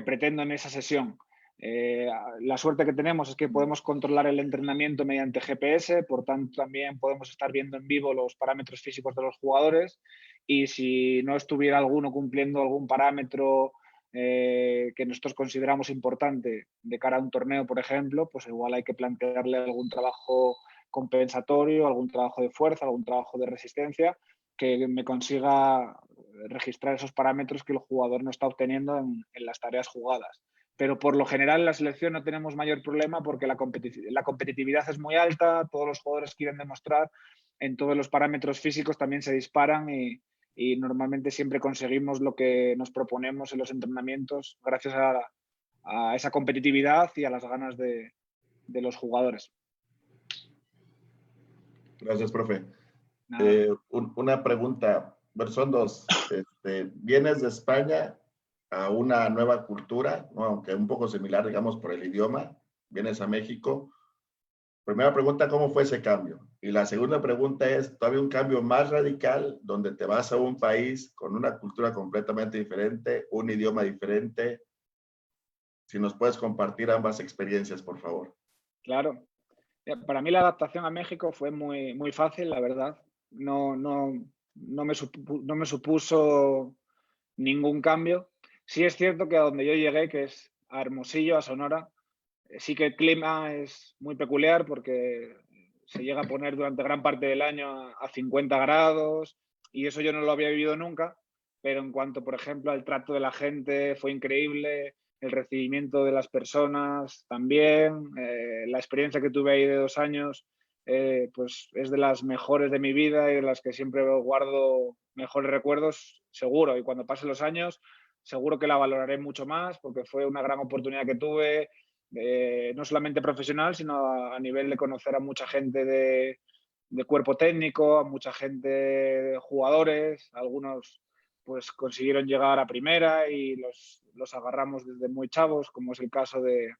pretendo en esa sesión. La suerte que tenemos es que podemos controlar el entrenamiento mediante GPS, por tanto también podemos estar viendo en vivo los parámetros físicos de los jugadores y si no estuviera alguno cumpliendo algún parámetro que nosotros consideramos importante de cara a un torneo, por ejemplo, pues igual hay que plantearle algún trabajo compensatorio, algún trabajo de fuerza, algún trabajo de resistencia que me consiga registrar esos parámetros que el jugador no está obteniendo en las tareas jugadas. Pero por lo general en la selección no tenemos mayor problema porque la competitividad es muy alta, todos los jugadores quieren demostrar, en todos los parámetros físicos también se disparan y normalmente siempre conseguimos lo que nos proponemos en los entrenamientos gracias a esa competitividad y a las ganas de los jugadores. Gracias, profe. Una pregunta, bueno, son dos. ¿Vienes de España a una nueva cultura, ¿no? Aunque un poco similar, digamos, por el idioma? Vienes a México. Primera pregunta, ¿cómo fue ese cambio? Y la segunda pregunta es, ¿todavía un cambio más radical donde te vas a un país con una cultura completamente diferente, un idioma diferente? Si nos puedes compartir ambas experiencias, por favor. Claro. Para mí la adaptación a México fue muy, muy fácil, la verdad. No me supuso ningún cambio. Sí es cierto que a donde yo llegué, que es a Hermosillo, a Sonora, sí que el clima es muy peculiar porque se llega a poner durante gran parte del año a 50 grados y eso yo no lo había vivido nunca, pero en cuanto, por ejemplo, al trato de la gente, fue increíble, el recibimiento de las personas también, la experiencia que tuve ahí de 2 años, pues es de las mejores de mi vida y de las que siempre guardo mejores recuerdos, seguro, y cuando pasen los años seguro que la valoraré mucho más porque fue una gran oportunidad que tuve, no solamente profesional, sino a nivel de conocer a mucha gente de cuerpo técnico, a mucha gente de jugadores, algunos pues consiguieron llegar a primera y los agarramos desde muy chavos, como es el caso de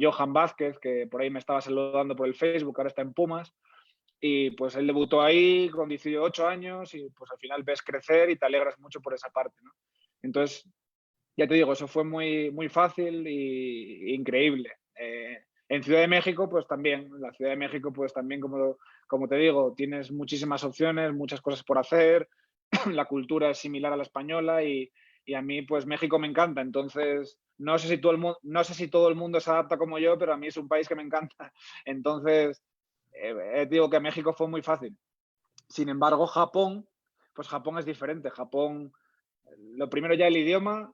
Johan Vázquez, que por ahí me estaba saludando por el Facebook, ahora está en Pumas, y pues él debutó ahí con 18 años y pues al final ves crecer y te alegras mucho por esa parte, ¿no? Entonces, ya te digo, eso fue muy, muy fácil e increíble. En Ciudad de México, pues también, en la Ciudad de México, pues también, como te digo, tienes muchísimas opciones, muchas cosas por hacer, la cultura es similar a la española y a mí, pues México me encanta. Entonces, no sé si todo el mundo se adapta como yo, pero a mí es un país que me encanta. Entonces, digo que México fue muy fácil. Sin embargo, Japón, pues Japón es diferente. Japón, lo primero ya el idioma,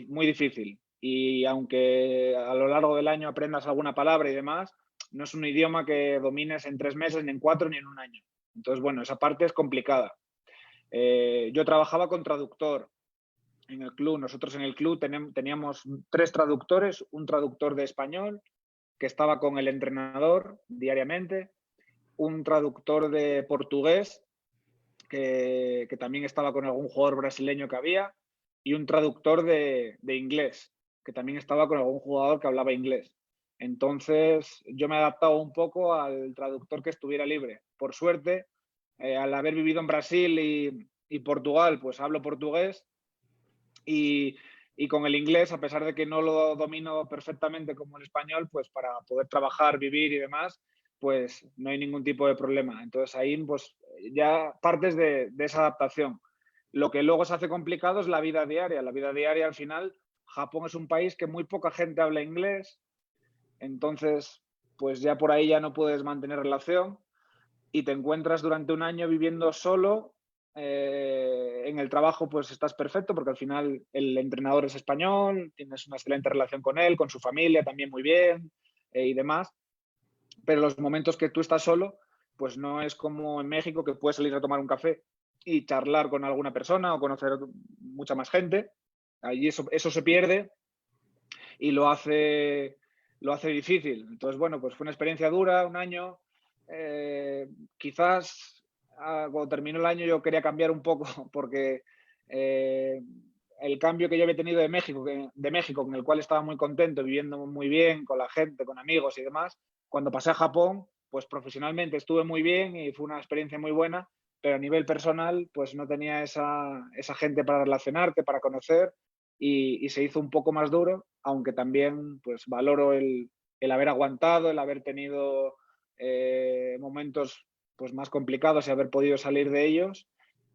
muy difícil. Y aunque a lo largo del año aprendas alguna palabra y demás, no es un idioma que domines en 3 meses, ni en 4, ni en un año. Entonces, bueno, esa parte es complicada. Yo trabajaba con traductor en el club. Nosotros en el club teníamos 3 traductores, un traductor de español que estaba con el entrenador diariamente, un traductor de portugués que también estaba con algún jugador brasileño que había y un traductor de inglés que también estaba con algún jugador que hablaba inglés. Entonces yo me he adaptado un poco al traductor que estuviera libre. Por suerte, al haber vivido en Brasil y Portugal, pues hablo portugués y con el inglés, a pesar de que no lo domino perfectamente como el español, pues para poder trabajar, vivir y demás, pues no hay ningún tipo de problema. Entonces ahí pues ya partes de esa adaptación. Lo que luego se hace complicado es la vida diaria. La vida diaria, al final, Japón es un país que muy poca gente habla inglés, entonces pues ya por ahí ya no puedes mantener relación y te encuentras durante un año viviendo solo. En el trabajo pues estás perfecto porque al final el entrenador es español, tienes una excelente relación con él, con su familia también muy bien y demás, pero los momentos que tú estás solo pues no es como en México que puedes salir a tomar un café y charlar con alguna persona o conocer mucha más gente. Allí eso se pierde y lo hace difícil. Entonces, bueno, pues fue una experiencia dura, un año. Quizás cuando terminó el año yo quería cambiar un poco porque el cambio que yo había tenido de México, con el cual estaba muy contento, viviendo muy bien con la gente, con amigos y demás, cuando pasé a Japón, pues profesionalmente estuve muy bien y fue una experiencia muy buena, pero a nivel personal pues no tenía esa gente para relacionarte, para conocer y se hizo un poco más duro, aunque también pues valoro el haber aguantado, el haber tenido momentos pues más complicados y haber podido salir de ellos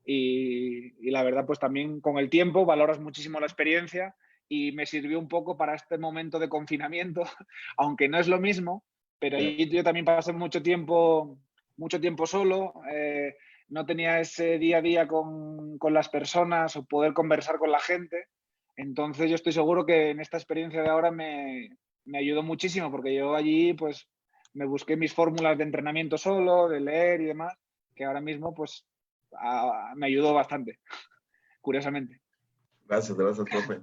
y la verdad pues también con el tiempo valoras muchísimo la experiencia y me sirvió un poco para este momento de confinamiento, aunque no es lo mismo, pero ahí yo también pasé mucho tiempo solo, no tenía ese día a día con las personas o poder conversar con la gente, entonces yo estoy seguro que en esta experiencia de ahora me ayudó muchísimo porque yo allí pues me busqué mis fórmulas de entrenamiento solo, de leer y demás, que ahora mismo pues me ayudó bastante, curiosamente. Gracias, profe.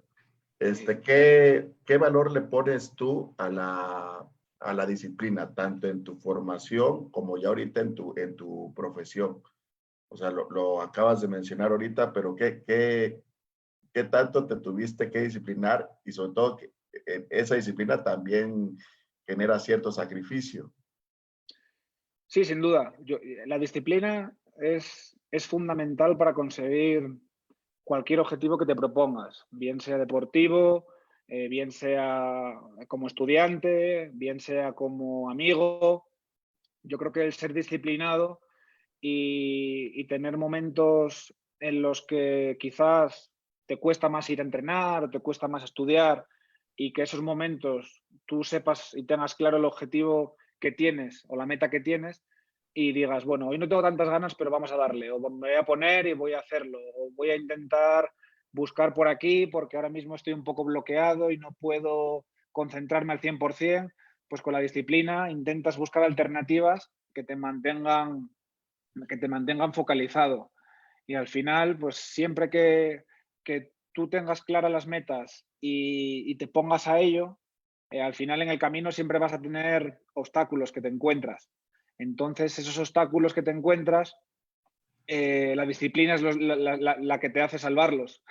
¿Qué valor le pones tú a la disciplina, tanto en tu formación como ya ahorita en tu profesión? O sea, lo acabas de mencionar ahorita, pero ¿qué tanto te tuviste que disciplinar? Y sobre todo, que esa disciplina también genera cierto sacrificio. Sí, sin duda. La disciplina es fundamental para conseguir cualquier objetivo que te propongas, bien sea deportivo, bien sea como estudiante, bien sea como amigo. Yo creo que el ser disciplinado y tener momentos en los que quizás te cuesta más ir a entrenar o te cuesta más estudiar y que esos momentos tú sepas y tengas claro el objetivo que tienes o la meta que tienes y digas, bueno, hoy no tengo tantas ganas, pero vamos a darle, o me voy a poner y voy a hacerlo, o voy a intentar buscar por aquí porque ahora mismo estoy un poco bloqueado y no puedo concentrarme al 100%, pues con la disciplina intentas buscar alternativas que te mantengan focalizado. Y al final, pues siempre que tú tengas claras las metas y te pongas a ello, al final en el camino siempre vas a tener obstáculos que te encuentras. Entonces, esos obstáculos que te encuentras, la disciplina es la que te hace salvarlos.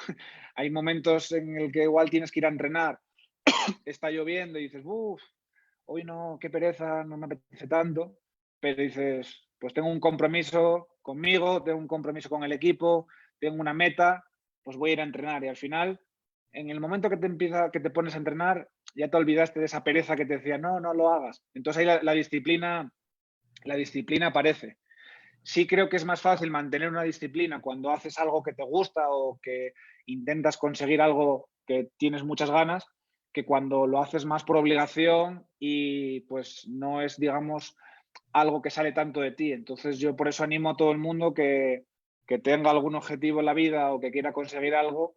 Hay momentos en el que igual tienes que ir a entrenar, está lloviendo y dices, uff, hoy no, qué pereza, no me apetece tanto, pero dices, pues tengo un compromiso conmigo, tengo un compromiso con el equipo, tengo una meta, pues voy a ir a entrenar. Y al final, en el momento que te pones a entrenar, ya te olvidaste de esa pereza que te decía, no, no lo hagas. Entonces ahí la disciplina aparece. Sí creo que es más fácil mantener una disciplina cuando haces algo que te gusta o que intentas conseguir algo que tienes muchas ganas, que cuando lo haces más por obligación y pues no es, digamos, algo que sale tanto de ti. Entonces yo por eso animo a todo el mundo que tenga algún objetivo en la vida o que quiera conseguir algo,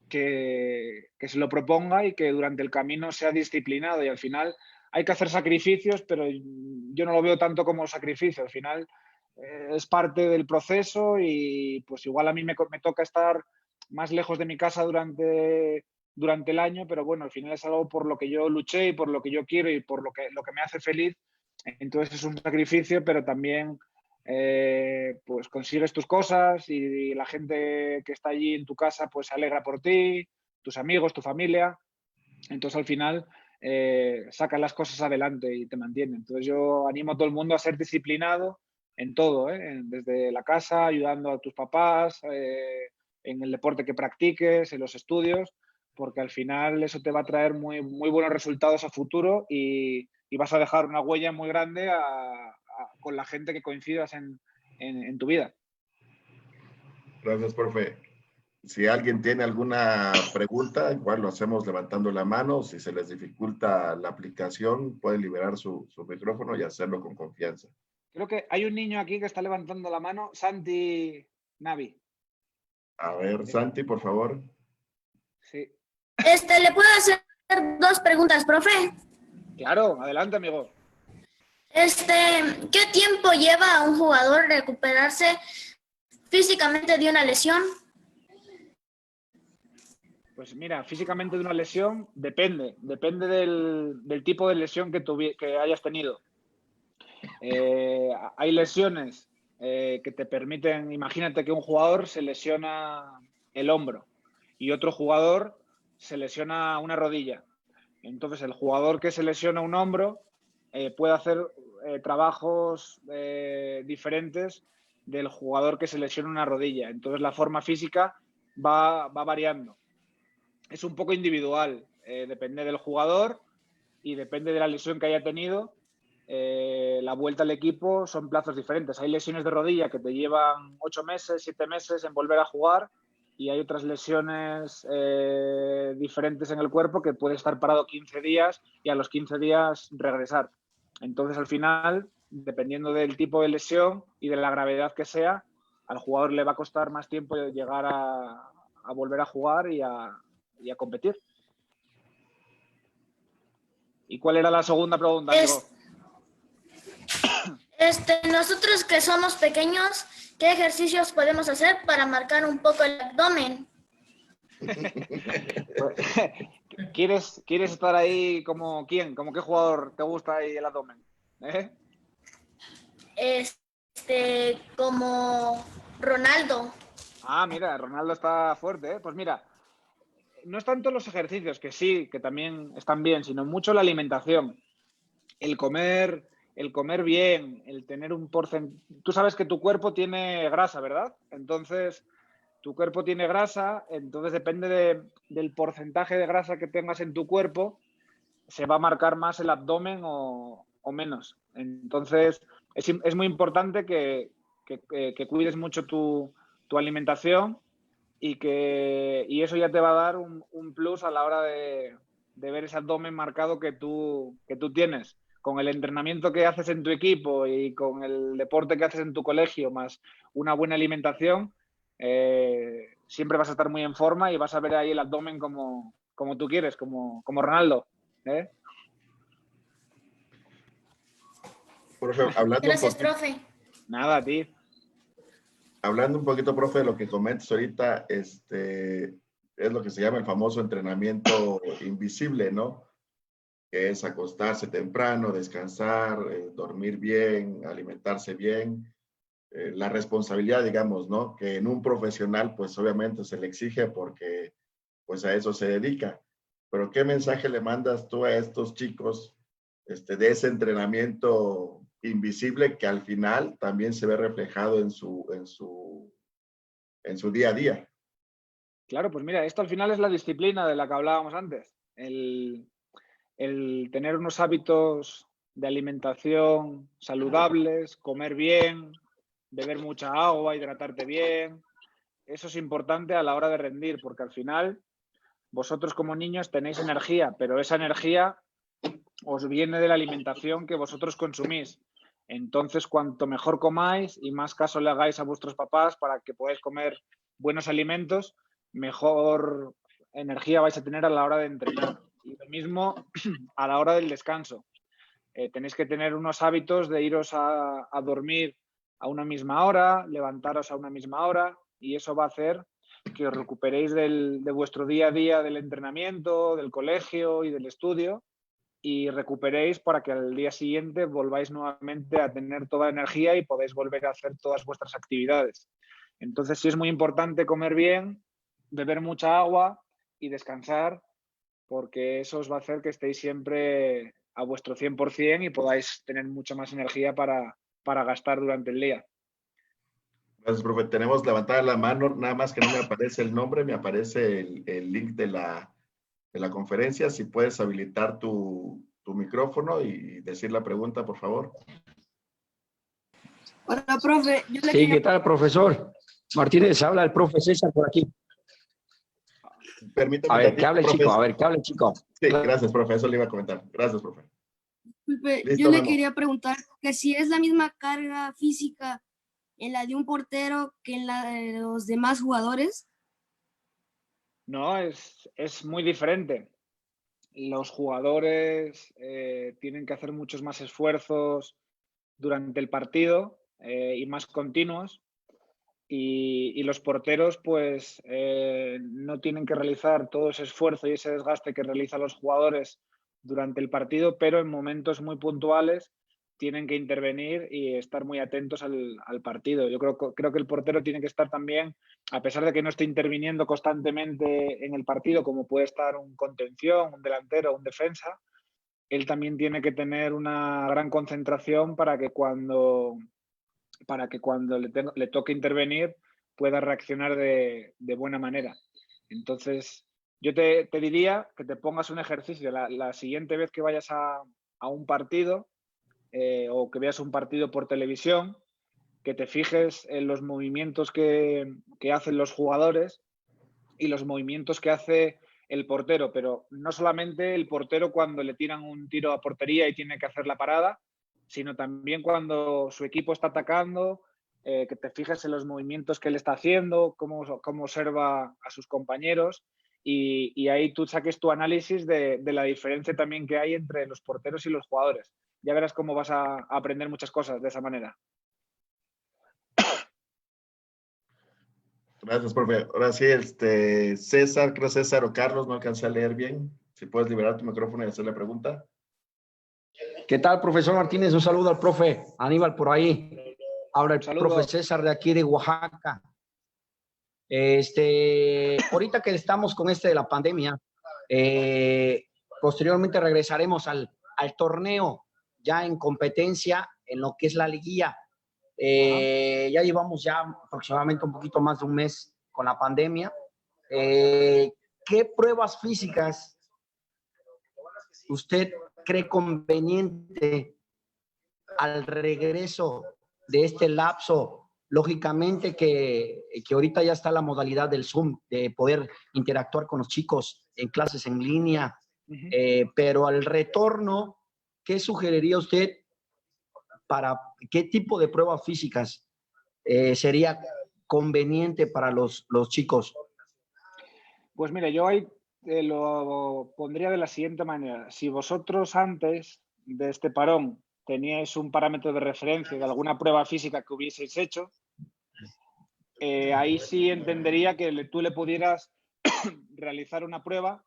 que se lo proponga y que durante el camino sea disciplinado. Y al final hay que hacer sacrificios, pero yo no lo veo tanto como sacrificio. Al final es parte del proceso y pues igual a mí me toca estar más lejos de mi casa durante el año, pero bueno, al final es algo por lo que yo luché y por lo que yo quiero y por lo que me hace feliz. Entonces es un sacrificio, pero también pues consigues tus cosas y la gente que está allí en tu casa pues se alegra por ti, tus amigos, tu familia. Entonces al final sacas las cosas adelante y te mantienen. Entonces yo animo a todo el mundo a ser disciplinado en todo, desde la casa, ayudando a tus papás, en el deporte que practiques, en los estudios, porque al final eso te va a traer muy, muy buenos resultados a futuro y vas a dejar una huella muy grande con la gente que coincidas en tu vida. Gracias, profe. Si alguien tiene alguna pregunta, igual lo hacemos levantando la mano. Si se les dificulta la aplicación, pueden liberar su micrófono y hacerlo con confianza. Creo que hay un niño aquí que está levantando la mano, Santi Navi. A ver, Santi, por favor. Sí. ¿Le puedo hacer 2 preguntas, profe? Claro, adelante, amigo. ¿Qué tiempo lleva a un jugador recuperarse físicamente de una lesión? Pues mira, físicamente de una lesión depende del tipo de lesión que hayas tenido. Hay lesiones que te permiten, imagínate que un jugador se lesiona el hombro y otro jugador se lesiona una rodilla. Entonces el jugador que se lesiona un hombro puede hacer trabajos diferentes del jugador que se lesiona una rodilla. Entonces la forma física va variando. Es un poco individual, depende del jugador y depende de la lesión que haya tenido. La vuelta al equipo son plazos diferentes. Hay lesiones de rodilla que te llevan 8 meses, 7 meses en volver a jugar y hay otras lesiones diferentes en el cuerpo que puede estar parado 15 días y a los 15 días regresar. Entonces, al final, dependiendo del tipo de lesión y de la gravedad que sea, al jugador le va a costar más tiempo llegar a volver a jugar y a competir. ¿Y cuál era la segunda pregunta, amigo? Nosotros que somos pequeños, ¿qué ejercicios podemos hacer para marcar un poco el abdomen? ¿Quieres estar ahí como quién? ¿Como qué jugador te gusta ahí el abdomen? Como Ronaldo. Ah, mira, Ronaldo está fuerte, Pues mira, no es tanto los ejercicios, que sí, que también están bien, sino mucho la alimentación. El comer bien, el tener un porcentaje. Tú sabes que tu cuerpo tiene grasa, ¿verdad? Entonces, tu cuerpo tiene grasa, entonces depende del porcentaje de grasa que tengas en tu cuerpo, se va a marcar más el abdomen o menos. Entonces, es muy importante que cuides mucho tu alimentación y eso ya te va a dar un plus a la hora de ver ese abdomen marcado que tú tienes. Con el entrenamiento que haces en tu equipo y con el deporte que haces en tu colegio, más una buena alimentación, siempre vas a estar muy en forma y vas a ver ahí el abdomen como tú quieres, como Ronaldo. Profe, hablando Gracias, profe. Nada, a ti. Hablando un poquito, profe, de lo que comentas ahorita, es lo que se llama el famoso entrenamiento invisible, ¿no? Que es acostarse temprano, descansar, dormir bien, alimentarse bien. la responsabilidad, digamos, ¿no? Que en un profesional, pues obviamente se le exige porque pues a eso se dedica. Pero ¿qué mensaje le mandas tú a estos chicos de ese entrenamiento invisible que al final también se ve reflejado en su día a día? Claro, pues mira, esto al final es la disciplina de la que hablábamos antes. El tener unos hábitos de alimentación saludables, comer bien, beber mucha agua, hidratarte bien. Eso es importante a la hora de rendir, porque al final vosotros como niños tenéis energía, pero esa energía os viene de la alimentación que vosotros consumís. Entonces, cuanto mejor comáis y más caso le hagáis a vuestros papás para que podáis comer buenos alimentos, mejor energía vais a tener a la hora de entrenar. Y lo mismo a la hora del descanso. Tenéis que tener unos hábitos de iros a dormir a una misma hora, levantaros a una misma hora, y eso va a hacer que os recuperéis de vuestro día a día del entrenamiento, del colegio y del estudio, y recuperéis para que al día siguiente volváis nuevamente a tener toda la energía y podáis volver a hacer todas vuestras actividades. Entonces sí es muy importante comer bien, beber mucha agua y descansar, porque eso os va a hacer que estéis siempre a vuestro 100% y podáis tener mucha más energía para gastar durante el día. Gracias, profe. Tenemos levantada la mano, nada más que no me aparece el nombre, me aparece el link de la conferencia. Si puedes habilitar tu micrófono y decir la pregunta, por favor. Hola, profe. Sí, ¿qué tal, profesor? Martínez, habla el profe César por aquí. Permítame. A ver, que hable, chico. A ver, que hable, chico. Sí, gracias, profe. Eso le iba a comentar. Gracias, profe. Disculpe, Listo, yo le Memo. quería preguntar que si es la misma carga física en la de un portero que en la de los demás jugadores. No, es muy diferente. Los jugadores tienen que hacer muchos más esfuerzos durante el partido y más continuos, y los porteros pues no tienen que realizar todo ese esfuerzo y ese desgaste que realizan los jugadores durante el partido, pero en momentos muy puntuales tienen que intervenir y estar muy atentos al partido. Yo creo que el portero tiene que estar también, a pesar de que no esté interviniendo constantemente en el partido, como puede estar un contención, un delantero, un defensa, él también tiene que tener una gran concentración para que cuando le toque intervenir pueda reaccionar de buena manera. Entonces, yo te diría que te pongas un ejercicio la siguiente vez que vayas a un partido o que veas un partido por televisión, que te fijes en los movimientos que hacen los jugadores y los movimientos que hace el portero, pero no solamente el portero cuando le tiran un tiro a portería y tiene que hacer la parada, sino también cuando su equipo está atacando, que te fijes en los movimientos que él está haciendo, cómo observa a sus compañeros, y ahí tú saques tu análisis de la diferencia también que hay entre los porteros y los jugadores. Ya verás cómo vas a aprender muchas cosas de esa manera. Gracias, profe. Ahora sí, César, creo César o Carlos, no alcancé a leer bien. Si puedes liberar tu micrófono y hacer la pregunta. ¿Qué tal, profesor Martínez? Un saludo al profe Aníbal por ahí. Habla el profe César de aquí de Oaxaca. Ahorita que estamos con de la pandemia, posteriormente regresaremos al torneo ya en competencia en lo que es la liguilla. Ya llevamos ya aproximadamente un poquito más de un mes con la pandemia. ¿Qué pruebas físicas usted cree conveniente al regreso de este lapso? Lógicamente que ahorita ya está la modalidad del Zoom, de poder interactuar con los chicos en clases en línea, pero al retorno, ¿qué sugeriría usted para qué tipo de pruebas físicas sería conveniente para los chicos? Pues mira, yo ahí lo pondría de la siguiente manera. Si vosotros antes de este parón teníais un parámetro de referencia de alguna prueba física que hubieseis hecho, ahí sí entendería que tú le pudieras realizar una prueba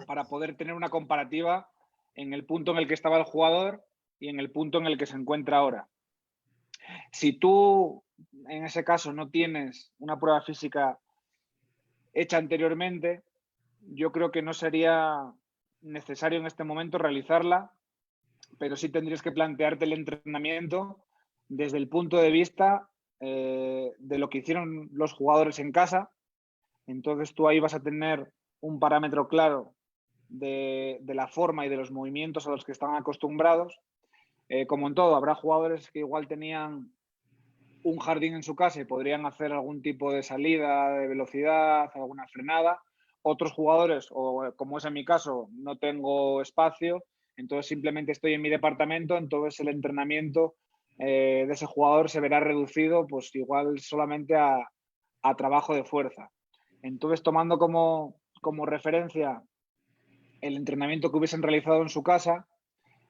para poder tener una comparativa en el punto en el que estaba el jugador y en el punto en el que se encuentra ahora. Si tú, en ese caso, no tienes una prueba física hecha anteriormente, yo creo que no sería necesario en este momento realizarla, pero sí tendrías que plantearte el entrenamiento desde el punto de vista de lo que hicieron los jugadores en casa. Entonces tú ahí vas a tener un parámetro claro de la forma y de los movimientos a los que están acostumbrados. Como en todo, habrá jugadores que igual tenían un jardín en su casa y podrían hacer algún tipo de salida de velocidad, alguna frenada. Otros jugadores, o como es en mi caso, no tengo espacio, entonces simplemente estoy en mi departamento, entonces el entrenamiento de ese jugador se verá reducido pues igual solamente a trabajo de fuerza. Entonces, tomando como referencia el entrenamiento que hubiesen realizado en su casa,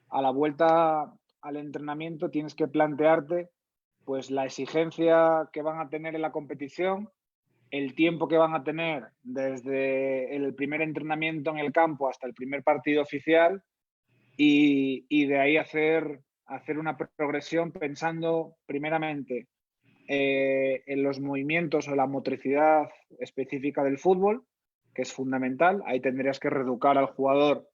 a la vuelta al entrenamiento tienes que plantearte pues la exigencia que van a tener en la competición, el tiempo que van a tener desde el primer entrenamiento en el campo hasta el primer partido oficial y de ahí hacer una progresión pensando primeramente en los movimientos o la motricidad específica del fútbol, que es fundamental. Ahí tendrías que reeducar al jugador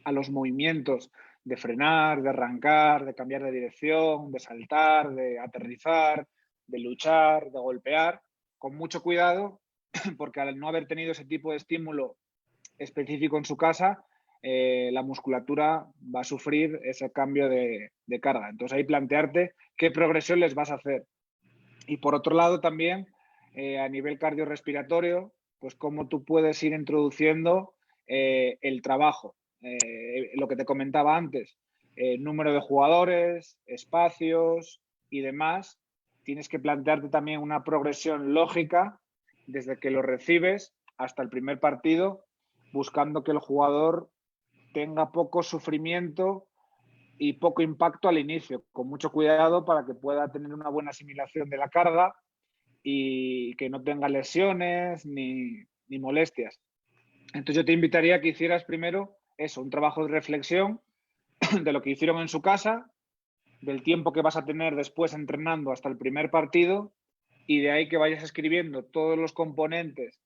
a los movimientos de frenar, de arrancar, de cambiar de dirección, de saltar, de aterrizar, de luchar, de golpear, con mucho cuidado, porque al no haber tenido ese tipo de estímulo específico en su casa, la musculatura va a sufrir ese cambio de carga. Entonces ahí plantearte qué progresión les vas a hacer. Y por otro lado también, a nivel cardiorrespiratorio, pues cómo tú puedes ir introduciendo el trabajo. Lo que te comentaba antes, número de jugadores, espacios y demás. Tienes que plantearte también una progresión lógica desde que lo recibes hasta el primer partido, buscando que el jugador tenga poco sufrimiento y poco impacto al inicio, con mucho cuidado para que pueda tener una buena asimilación de la carga y que no tenga lesiones ni molestias. Entonces yo te invitaría a que hicieras primero eso, un trabajo de reflexión de lo que hicieron en su casa, del tiempo que vas a tener después entrenando hasta el primer partido y de ahí que vayas escribiendo todos los componentes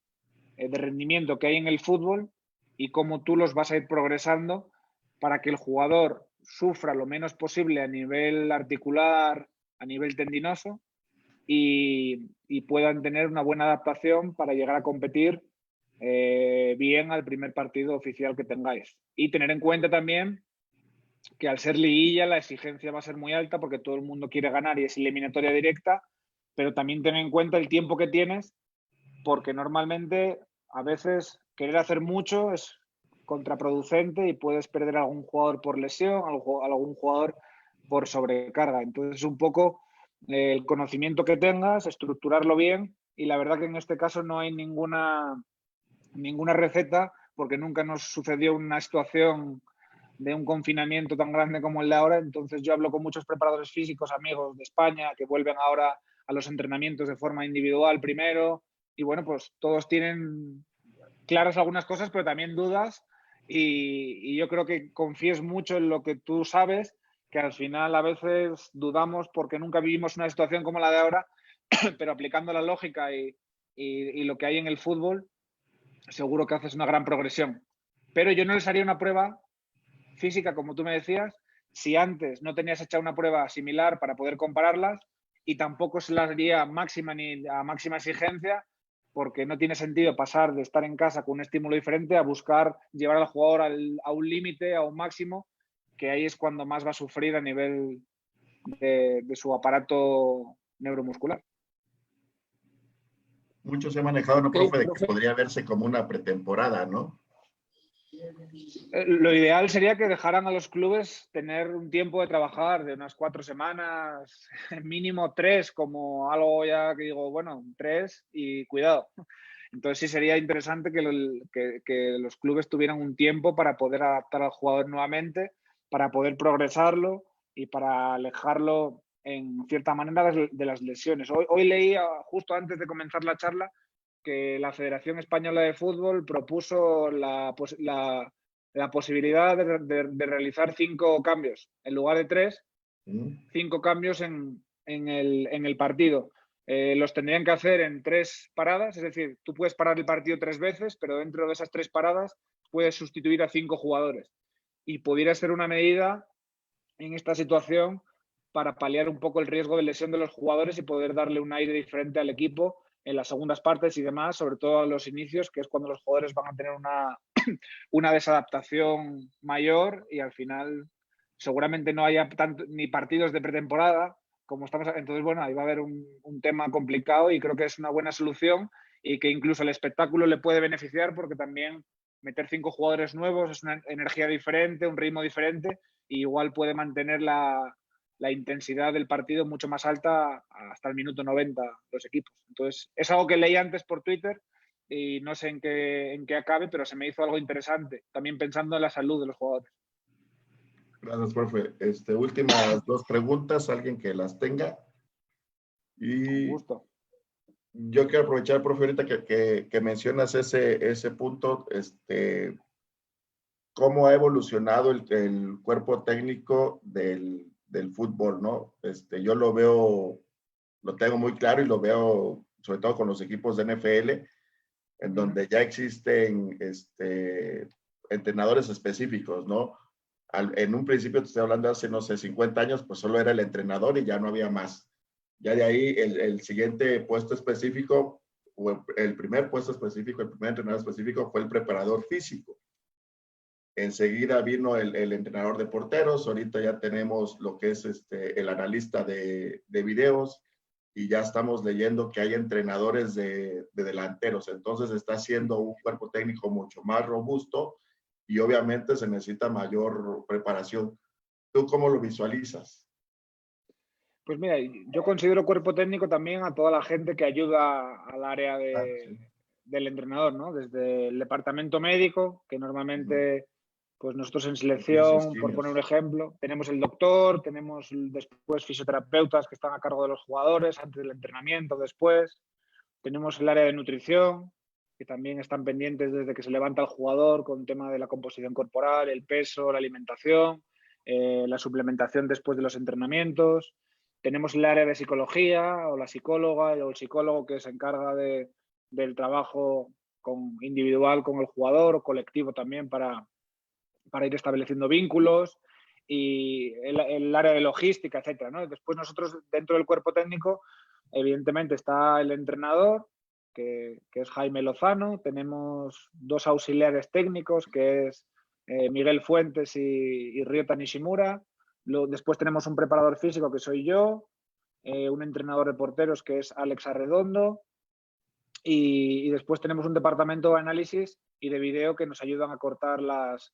de rendimiento que hay en el fútbol y cómo tú los vas a ir progresando para que el jugador sufra lo menos posible a nivel articular, a nivel tendinoso y puedan tener una buena adaptación para llegar a competir bien al primer partido oficial que tengáis. Y tener en cuenta también que al ser liguilla la exigencia va a ser muy alta porque todo el mundo quiere ganar y es eliminatoria directa, pero también ten en cuenta el tiempo que tienes porque normalmente a veces querer hacer mucho es contraproducente y puedes perder a algún jugador por lesión, a algún jugador por sobrecarga. Entonces, un poco el conocimiento que tengas, estructurarlo bien y la verdad que en este caso no hay ninguna receta porque nunca nos sucedió una situación de un confinamiento tan grande como el de ahora. Entonces yo hablo con muchos preparadores físicos, amigos de España, que vuelven ahora a los entrenamientos de forma individual primero y bueno, pues todos tienen claras algunas cosas, pero también dudas y yo creo que confíes mucho en lo que tú sabes, que al final a veces dudamos porque nunca vivimos una situación como la de ahora, pero aplicando la lógica y lo que hay en el fútbol, seguro que haces una gran progresión. Pero yo no les haría una prueba física, como tú me decías, si antes no tenías hecha una prueba similar para poder compararlas y tampoco se las haría máxima ni a máxima exigencia porque no tiene sentido pasar de estar en casa con un estímulo diferente a buscar llevar al jugador a un límite, a un máximo, que ahí es cuando más va a sufrir a nivel de su aparato neuromuscular. Muchos se ha manejado, ¿no, profe? De que podría verse como una pretemporada, ¿no? Lo ideal sería que dejaran a los clubes tener un tiempo de trabajar de unas 4 semanas, mínimo 3, como algo ya que digo, bueno, 3 y cuidado. Entonces sí sería interesante que los clubes tuvieran un tiempo para poder adaptar al jugador nuevamente, para poder progresarlo y para alejarlo en cierta manera de las lesiones. Hoy leí, justo antes de comenzar la charla, que la Federación Española de Fútbol propuso la posibilidad de realizar 5 cambios. En lugar de 3, 5 cambios en en el partido. Los tendrían que hacer en 3 paradas, es decir, tú puedes parar el partido 3 veces, pero dentro de esas 3 paradas puedes sustituir a 5 jugadores. Y pudiera ser una medida en esta situación para paliar un poco el riesgo de lesión de los jugadores y poder darle un aire diferente al equipo en las segundas partes y demás, sobre todo a los inicios, que es cuando los jugadores van a tener una desadaptación mayor y al final seguramente no haya ni partidos de pretemporada como estamos. Entonces, bueno, ahí va a haber un tema complicado y creo que es una buena solución y que incluso el espectáculo le puede beneficiar porque también meter 5 jugadores nuevos es una energía diferente, un ritmo diferente y igual puede mantener la intensidad del partido mucho más alta hasta el minuto 90 los equipos. Entonces, es algo que leí antes por Twitter y no sé en qué acabe, pero se me hizo algo interesante, también pensando en la salud de los jugadores. Gracias, profe. Últimas 2 preguntas, alguien que las tenga. Y con gusto. Yo quiero aprovechar, profe, ahorita que mencionas ese punto, cómo ha evolucionado el cuerpo técnico del fútbol, ¿no? Yo lo tengo muy claro y lo veo sobre todo con los equipos de NFL, en donde ya existen entrenadores específicos, ¿no? En un principio, te estoy hablando de hace, no sé, 50 años, pues solo era el entrenador y ya no había más. Ya de ahí el siguiente puesto específico, o el primer puesto específico, el primer entrenador específico fue el preparador físico. Enseguida vino el entrenador de porteros, ahorita ya tenemos lo que es el analista de videos y ya estamos leyendo que hay entrenadores de delanteros. Entonces está haciendo un cuerpo técnico mucho más robusto y obviamente se necesita mayor preparación. ¿Tú cómo lo visualizas? Pues mira, yo considero cuerpo técnico también a toda la gente que ayuda al área del entrenador, ¿no? Desde el departamento médico, que normalmente, pues nosotros en selección, por poner un ejemplo, tenemos el doctor, tenemos después fisioterapeutas que están a cargo de los jugadores antes del entrenamiento, después. Tenemos el área de nutrición, que también están pendientes desde que se levanta el jugador con el tema de la composición corporal, el peso, la alimentación, la suplementación después de los entrenamientos. Tenemos el área de psicología o la psicóloga o el psicólogo que se encarga del trabajo individual con el jugador o colectivo también para ir estableciendo vínculos y el área de logística, etcétera, ¿no? Después nosotros dentro del cuerpo técnico evidentemente está el entrenador que es Jaime Lozano, tenemos 2 auxiliares técnicos que es Miguel Fuentes y Ryota Nishimura. Después tenemos un preparador físico que soy yo, un entrenador de porteros que es Alex Arredondo y después tenemos un departamento de análisis y de video que nos ayudan a cortar las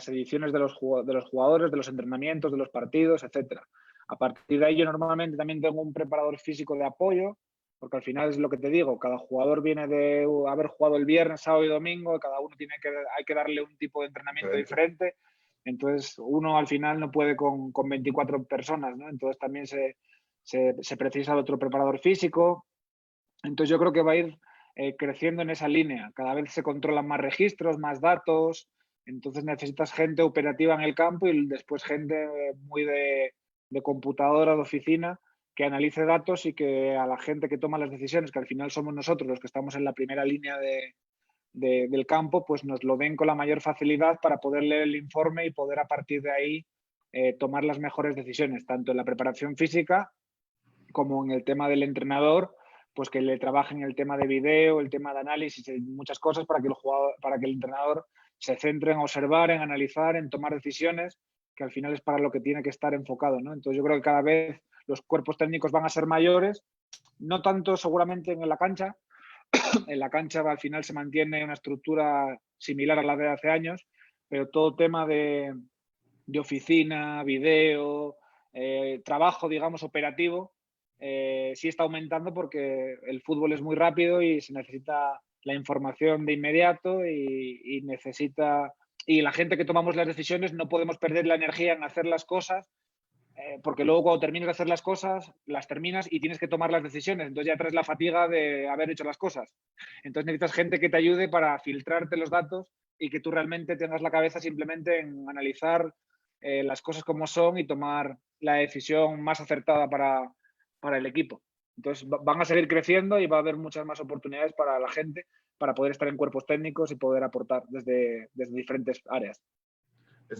ediciones de los jugadores, de los entrenamientos, de los partidos, etc. A partir de ahí yo normalmente también tengo un preparador físico de apoyo, porque al final es lo que te digo, cada jugador viene de haber jugado el viernes, sábado y domingo, y cada uno hay que darle un tipo de entrenamiento diferente. Entonces, uno al final no puede con 24 personas, ¿no? Entonces también se precisa de otro preparador físico. Entonces yo creo que va a ir creciendo en esa línea. Cada vez se controlan más registros, más datos. Entonces necesitas gente operativa en el campo y después gente muy de computadora, de oficina, que analice datos y que a la gente que toma las decisiones, que al final somos nosotros los que estamos en la primera línea del campo, pues nos lo den con la mayor facilidad para poder leer el informe y poder a partir de ahí tomar las mejores decisiones, tanto en la preparación física como en el tema del entrenador, pues que le trabajen el tema de video, el tema de análisis, muchas cosas para que el entrenador se centre en observar, en analizar, en tomar decisiones, que al final es para lo que tiene que estar enfocado, ¿no? Entonces yo creo que cada vez los cuerpos técnicos van a ser mayores, no tanto seguramente en la cancha. En la cancha al final se mantiene una estructura similar a la de hace años, pero todo tema de oficina, video, trabajo, digamos, operativo, sí está aumentando porque el fútbol es muy rápido y se necesita la información de inmediato y la gente que tomamos las decisiones no podemos perder la energía en hacer las cosas porque luego cuando terminas de hacer las cosas, las terminas y tienes que tomar las decisiones. Entonces ya traes la fatiga de haber hecho las cosas. Entonces necesitas gente que te ayude para filtrarte los datos y que tú realmente tengas la cabeza simplemente en analizar las cosas como son y tomar la decisión más acertada para el equipo. Entonces van a seguir creciendo y va a haber muchas más oportunidades para la gente para poder estar en cuerpos técnicos y poder aportar desde diferentes áreas.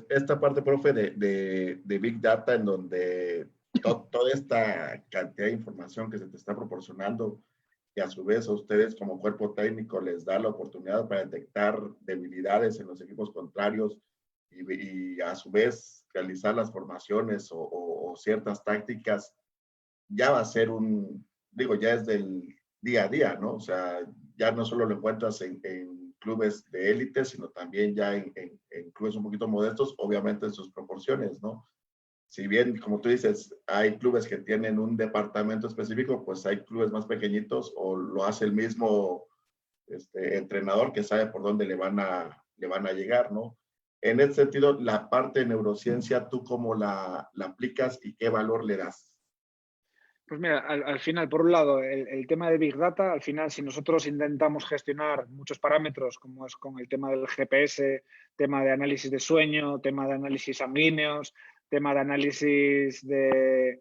Esta parte, profe, de Big Data, en donde toda esta cantidad de información que se te está proporcionando, y a su vez a ustedes como cuerpo técnico les da la oportunidad para detectar debilidades en los equipos contrarios y a su vez realizar las formaciones o ciertas tácticas, ya va a ser ya es del día a día, ¿no? O sea, ya no solo lo encuentras en clubes de élite, sino también ya en clubes un poquito modestos, obviamente en sus proporciones, ¿no? Si bien, como tú dices, hay clubes que tienen un departamento específico, pues hay clubes más pequeñitos o lo hace el mismo entrenador que sabe por dónde le van a llegar, ¿no? En ese sentido, la parte de neurociencia, ¿tú cómo la aplicas y qué valor le das? Pues mira, al final, por un lado, el tema de Big Data, al final, si nosotros intentamos gestionar muchos parámetros, como es con el tema del GPS, tema de análisis de sueño, tema de análisis sanguíneos, tema de análisis de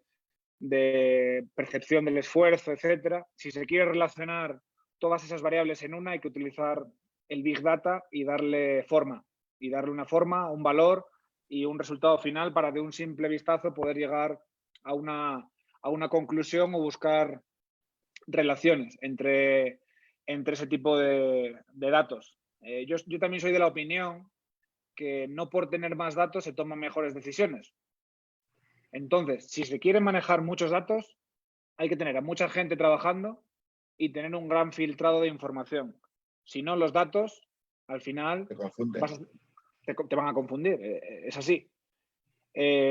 percepción del esfuerzo, etcétera, si se quiere relacionar todas esas variables en una, hay que utilizar el Big Data y darle forma, una forma, un valor y un resultado final para de un simple vistazo poder llegar a una conclusión o buscar relaciones entre ese tipo de datos. Yo también soy de la opinión que no por tener más datos se toman mejores decisiones. Entonces, si se quieren manejar muchos datos, hay que tener a mucha gente trabajando y tener un gran filtrado de información. Si no, los datos, al final, te van a confundir. Es así.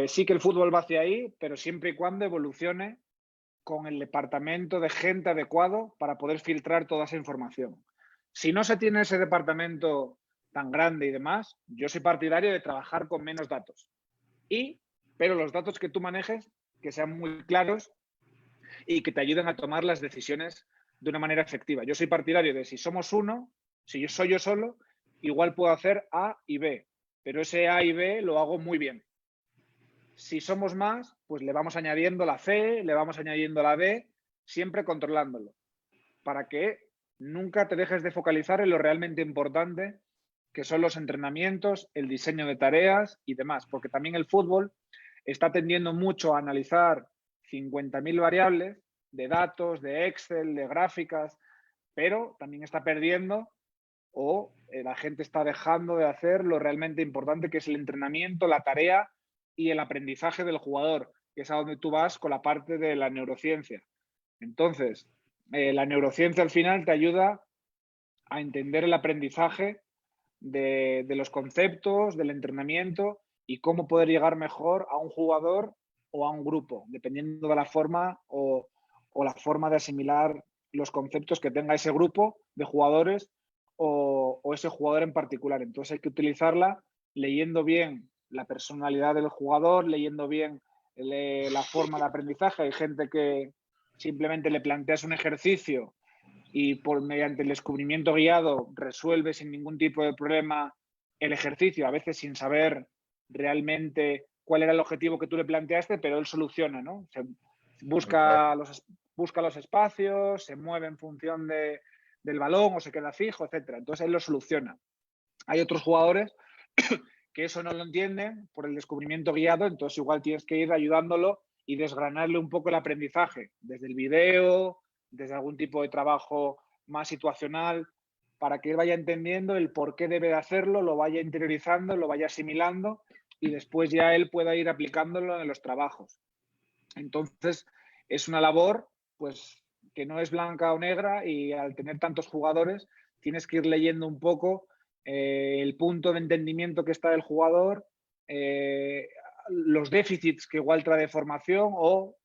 Sí que el fútbol va hacia ahí, pero siempre y cuando evolucione con el departamento de gente adecuado para poder filtrar toda esa información. Si no se tiene ese departamento tan grande y demás, yo soy partidario de trabajar con menos datos. Pero los datos que tú manejes, que sean muy claros y que te ayuden a tomar las decisiones de una manera efectiva. Yo soy partidario de si somos uno, si yo soy yo solo, igual puedo hacer A y B, pero ese A y B lo hago muy bien. Si somos más, pues le vamos añadiendo la C, le vamos añadiendo la D, siempre controlándolo, para que nunca te dejes de focalizar en lo realmente importante, que son los entrenamientos, el diseño de tareas y demás, porque también el fútbol está tendiendo mucho a analizar 50.000 variables de datos, de Excel, de gráficas, pero también está perdiendo o la gente está dejando de hacer lo realmente importante, que es el entrenamiento, la tarea y el aprendizaje del jugador, que es a donde tú vas con la parte de la neurociencia. Entonces, la neurociencia al final te ayuda a entender el aprendizaje de los conceptos, del entrenamiento y cómo poder llegar mejor a un jugador o a un grupo, dependiendo de la forma o la forma de asimilar los conceptos que tenga ese grupo de jugadores o ese jugador en particular. Entonces hay que utilizarla leyendo bien la personalidad del jugador, leyendo bien la forma de aprendizaje. Hay gente que simplemente le planteas un ejercicio y mediante el descubrimiento guiado resuelve sin ningún tipo de problema el ejercicio, a veces sin saber realmente cuál era el objetivo que tú le planteaste, pero él soluciona, ¿no? Busca los espacios, se mueve en función del balón o se queda fijo, etcétera. Entonces él lo soluciona. Hay otros jugadores que eso no lo entienden por el descubrimiento guiado, entonces igual tienes que ir ayudándolo y desgranarle un poco el aprendizaje, desde el video, desde algún tipo de trabajo más situacional, para que él vaya entendiendo el por qué debe de hacerlo, lo vaya interiorizando, lo vaya asimilando y después ya él pueda ir aplicándolo en los trabajos. Entonces, es una labor pues que no es blanca o negra y al tener tantos jugadores tienes que ir leyendo un poco el punto de entendimiento que está del jugador, los déficits que igual trae de formación o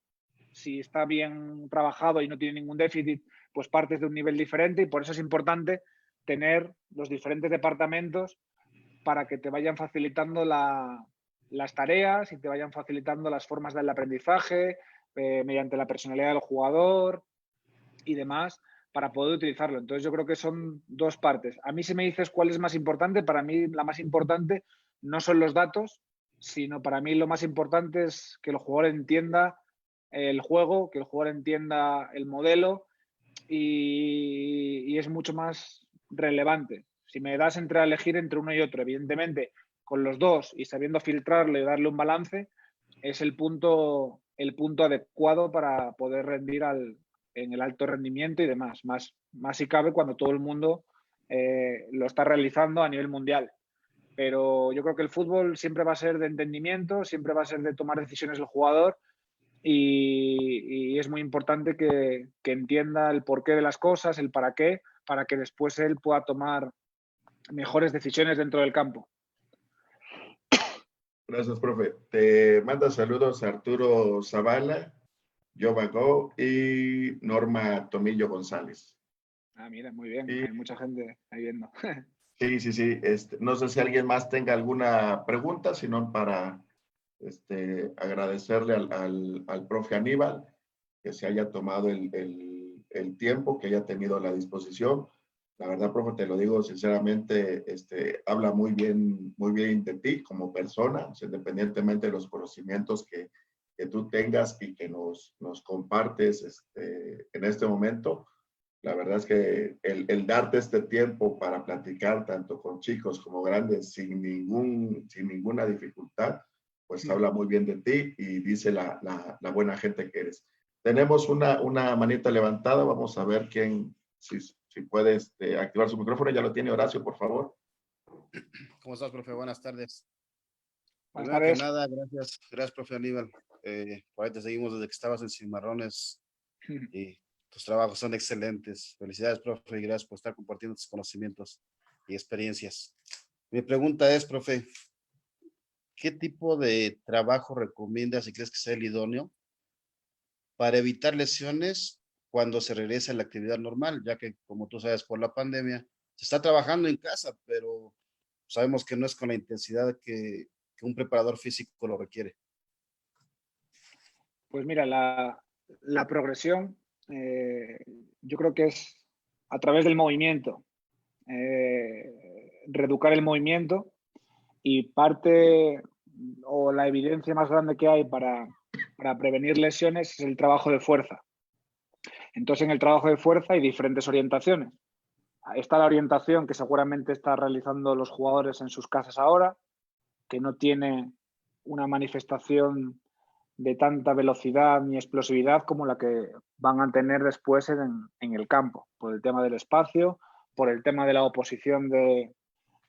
si está bien trabajado y no tiene ningún déficit, pues partes de un nivel diferente y por eso es importante tener los diferentes departamentos para que te vayan facilitando las tareas y te vayan facilitando las formas del aprendizaje mediante la personalidad del jugador y demás para poder utilizarlo. Entonces yo creo que son dos partes. A mí si me dices cuál es más importante, para mí la más importante no son los datos, sino para mí lo más importante es que el jugador entienda el juego, que el jugador entienda el modelo y es mucho más relevante. Si me das entre elegir entre uno y otro, evidentemente con los dos y sabiendo filtrarlo y darle un balance, es el punto adecuado para poder rendir en el alto rendimiento y demás. Más si cabe cuando todo el mundo lo está realizando a nivel mundial. Pero yo creo que el fútbol siempre va a ser de entendimiento, siempre va a ser de tomar decisiones el jugador y es muy importante que entienda el porqué de las cosas, el para qué, para que después él pueda tomar mejores decisiones dentro del campo. Gracias, profe. Te manda saludos Arturo Zavala, Jova Go y Norma Tomillo González. Ah, mira, muy bien. Hay mucha gente ahí viendo. Sí. No sé si alguien más tenga alguna pregunta, sino para agradecerle al profe Aníbal que se haya tomado el tiempo, que haya tenido la disposición. La verdad, profe, te lo digo sinceramente, habla muy bien de ti como persona, o sea, independientemente de los conocimientos que tú tengas y que nos compartes en este momento. La verdad es que el darte este tiempo para platicar tanto con chicos como grandes sin ninguna dificultad, pues habla muy bien de ti y dice la buena gente que eres. Tenemos una manita levantada, vamos a ver si puede activar su micrófono. Ya lo tiene Horacio, por favor. ¿Cómo estás, profe? Buenas tardes. Buenas Primero tardes. que nada, gracias, profe Aníbal. Por ahí te seguimos desde que estabas en Cimarrones y tus trabajos son excelentes. Felicidades, profe, y gracias por estar compartiendo tus conocimientos y experiencias. Mi pregunta es, profe, ¿qué tipo de trabajo recomiendas y crees que sea el idóneo para evitar lesiones cuando se regresa a la actividad normal? Ya que, como tú sabes, por la pandemia, se está trabajando en casa, pero sabemos que no es con la intensidad que un preparador físico lo requiere. Pues mira, la progresión yo creo que es a través del movimiento, reeducar el movimiento, y parte o la evidencia más grande que hay para prevenir lesiones es el trabajo de fuerza. Entonces, en el trabajo de fuerza hay diferentes orientaciones. Está la orientación que seguramente están realizando los jugadores en sus casas ahora, que no tiene una manifestación de tanta velocidad ni explosividad como la que van a tener después en el campo, por el tema del espacio, por el tema de la oposición de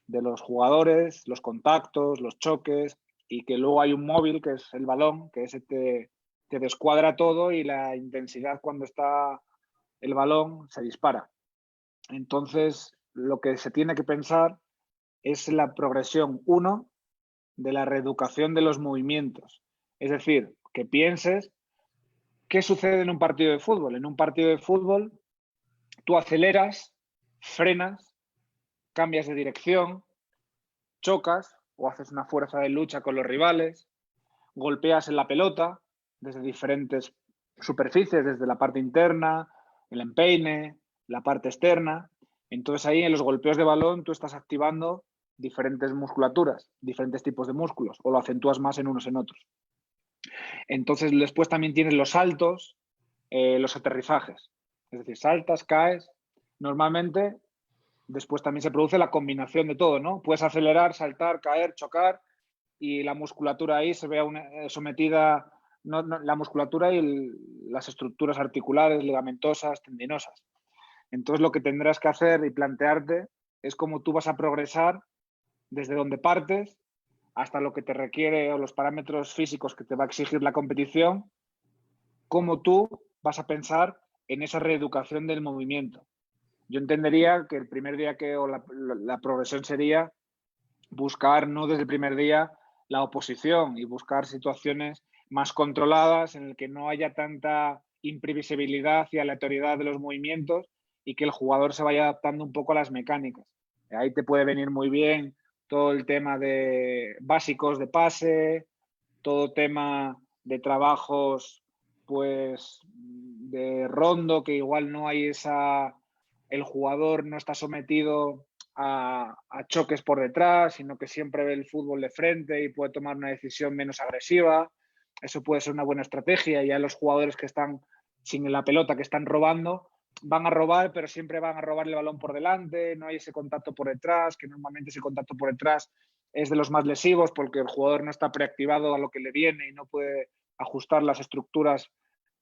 los jugadores, los contactos, los choques, y que luego hay un móvil que es el balón, que ese te descuadra todo y la intensidad cuando está el balón se dispara. Entonces, lo que se tiene que pensar es la progresión 1 de la reeducación de los movimientos. Es decir, que pienses qué sucede en un partido de fútbol. En un partido de fútbol tú aceleras, frenas, cambias de dirección, chocas o haces una fuerza de lucha con los rivales, golpeas en la pelota desde diferentes superficies, desde la parte interna, el empeine, la parte externa. Entonces ahí en los golpeos de balón tú estás activando diferentes musculaturas, diferentes tipos de músculos, o lo acentúas más en unos en otros. Entonces después también tienes los saltos, los aterrizajes. Es decir, saltas, caes. Normalmente después también se produce la combinación de todo, ¿no? Puedes acelerar, saltar, caer, chocar, y la musculatura ahí se ve sometida, la musculatura y las estructuras articulares, ligamentosas, tendinosas. Entonces lo que tendrás que hacer y plantearte es cómo tú vas a progresar desde donde partes hasta lo que te requiere o los parámetros físicos que te va a exigir la competición, cómo tú vas a pensar en esa reeducación del movimiento. Yo entendería que el primer día la progresión sería buscar, no desde el primer día, la oposición y buscar situaciones más controladas en el que no haya tanta imprevisibilidad y aleatoriedad de los movimientos y que el jugador se vaya adaptando un poco a las mecánicas. Ahí te puede venir muy bien todo el tema de básicos de pase, todo tema de trabajos pues de rondo, que igual no hay el jugador no está sometido a choques por detrás, sino que siempre ve el fútbol de frente y puede tomar una decisión menos agresiva. eso puede ser una buena estrategia. Y ya los jugadores que están sin la pelota, que están robando, van a robar, pero siempre van a robar el balón por delante, no hay ese contacto por detrás, que normalmente ese contacto por detrás es de los más lesivos porque el jugador no está preactivado a lo que le viene y no puede ajustar las estructuras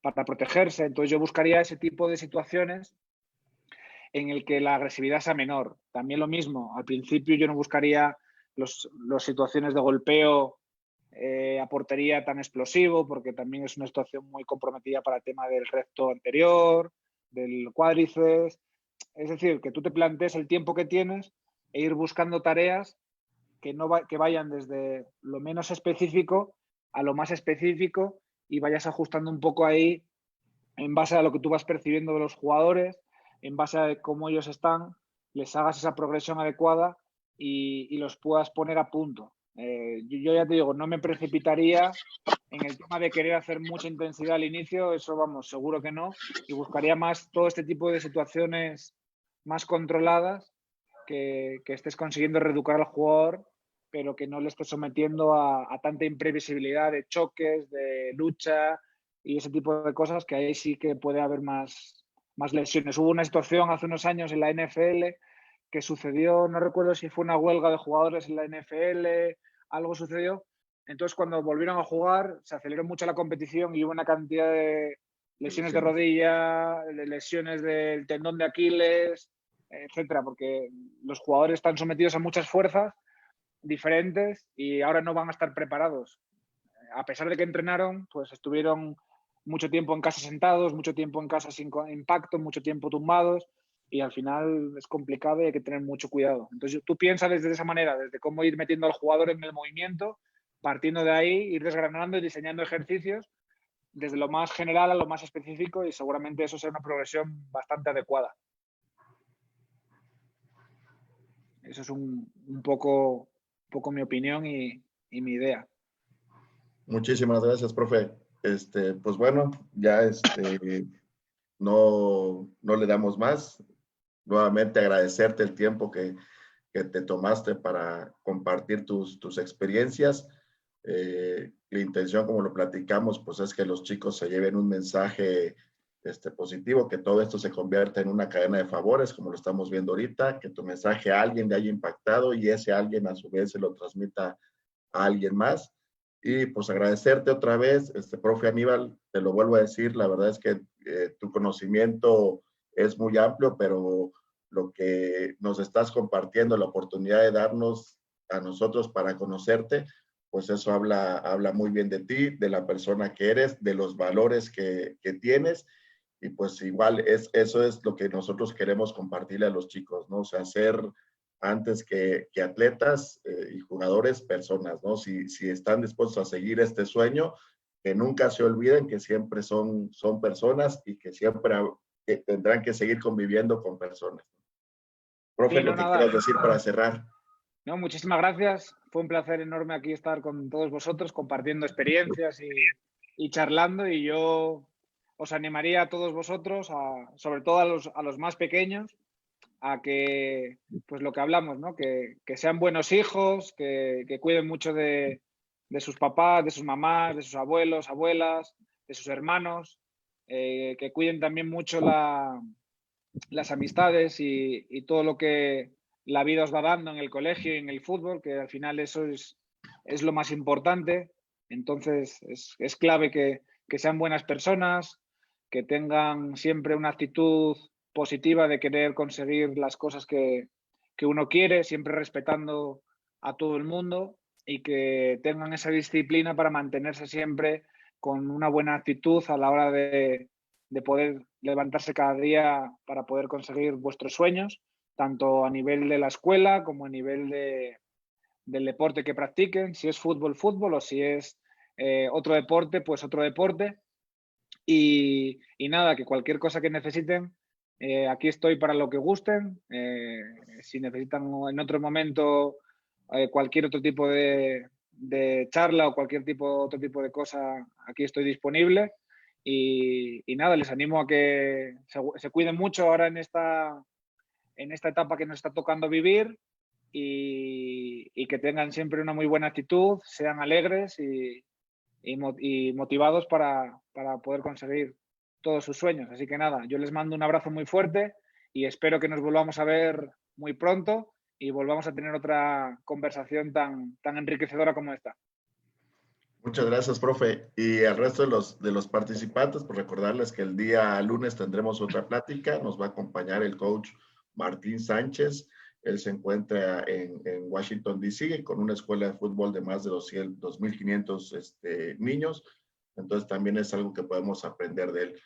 para protegerse. Entonces yo buscaría ese tipo de situaciones en el que la agresividad sea menor. También lo mismo, al principio yo no buscaría las situaciones de golpeo a portería tan explosivo, porque también es una situación muy comprometida para el tema del recto anterior, del cuádriceps. Es decir, que tú te plantees el tiempo que tienes e ir buscando tareas que vayan desde lo menos específico a lo más específico y vayas ajustando un poco ahí en base a lo que tú vas percibiendo de los jugadores, en base a cómo ellos están, les hagas esa progresión adecuada y los puedas poner a punto. Yo ya te digo, no me precipitaría en el tema de querer hacer mucha intensidad al inicio, eso vamos, seguro que no, y buscaría más todo este tipo de situaciones más controladas que estés consiguiendo reeducar al jugador, pero que no le estés sometiendo a tanta imprevisibilidad de choques, de lucha y ese tipo de cosas, que ahí sí que puede haber más lesiones. Hubo una situación hace unos años en la NFL que sucedió, no recuerdo si fue una huelga de jugadores en la NFL, algo sucedió. Entonces, cuando volvieron a jugar, se aceleró mucho la competición y hubo una cantidad de lesiones de rodilla, de lesiones del tendón de Aquiles, etcétera, porque los jugadores están sometidos a muchas fuerzas diferentes y ahora no van a estar preparados. A pesar de que entrenaron, pues estuvieron mucho tiempo en casa sentados, mucho tiempo en casa sin impacto, mucho tiempo tumbados y al final es complicado y hay que tener mucho cuidado. Entonces tú piensas desde esa manera, desde cómo ir metiendo al jugador en el movimiento, partiendo de ahí, ir desgranando y diseñando ejercicios desde lo más general a lo más específico y seguramente eso será una progresión bastante adecuada. Eso es un poco mi opinión y mi idea. Muchísimas gracias, profe. Pues bueno, ya no le damos más. Nuevamente agradecerte el tiempo que te tomaste para compartir tus experiencias. La intención, como lo platicamos, pues es que los chicos se lleven un mensaje positivo, que todo esto se convierta en una cadena de favores, como lo estamos viendo ahorita, que tu mensaje a alguien le haya impactado y ese alguien a su vez se lo transmita a alguien más. Y pues agradecerte otra vez, profe Aníbal, te lo vuelvo a decir, la verdad es que tu conocimiento es muy amplio, pero lo que nos estás compartiendo, la oportunidad de darnos a nosotros para conocerte, pues eso habla muy bien de ti, de la persona que eres, de los valores que tienes, y pues igual eso es lo que nosotros queremos compartirle a los chicos, ¿no? O sea, ser antes que atletas y jugadores, personas, ¿no? Si están dispuestos a seguir este sueño, que nunca se olviden que siempre son personas y que siempre tendrán que seguir conviviendo con personas. Profe, Sí, lo que quieras decir para cerrar. No, muchísimas gracias. Fue un placer enorme aquí estar con todos vosotros, compartiendo experiencias y charlando. Y yo os animaría a todos vosotros, sobre todo a los más pequeños, a que, pues lo que hablamos, ¿no? Que sean buenos hijos, que cuiden mucho de sus papás, de sus mamás, de sus abuelos, abuelas, de sus hermanos, que cuiden también mucho las amistades y todo lo que la vida os va dando en el colegio y en el fútbol, que al final eso es lo más importante. Entonces es clave que sean buenas personas, que tengan siempre una actitud positiva de querer conseguir las cosas que uno quiere, siempre respetando a todo el mundo y que tengan esa disciplina para mantenerse siempre con una buena actitud a la hora de poder levantarse cada día para poder conseguir vuestros sueños, tanto a nivel de la escuela como a nivel del deporte que practiquen, si es fútbol, fútbol, o si es otro deporte, pues otro deporte. Y nada, que cualquier cosa que necesiten, aquí estoy para lo que gusten. Si necesitan en otro momento cualquier otro tipo de charla o otro tipo de cosa, aquí estoy disponible. Y nada, les animo a que se cuiden mucho ahora en esta etapa que nos está tocando vivir y que tengan siempre una muy buena actitud, sean alegres y y motivados para poder conseguir todos sus sueños. Así que nada, yo les mando un abrazo muy fuerte y espero que nos volvamos a ver muy pronto y volvamos a tener otra conversación tan enriquecedora como esta. Muchas gracias, profe. Y al resto de los participantes, pues recordarles que el día lunes tendremos otra plática. Nos va a acompañar el coach Martín Sánchez. Él se encuentra en Washington, D.C., con una escuela de fútbol de más de 2.500 niños. Entonces también es algo que podemos aprender de él.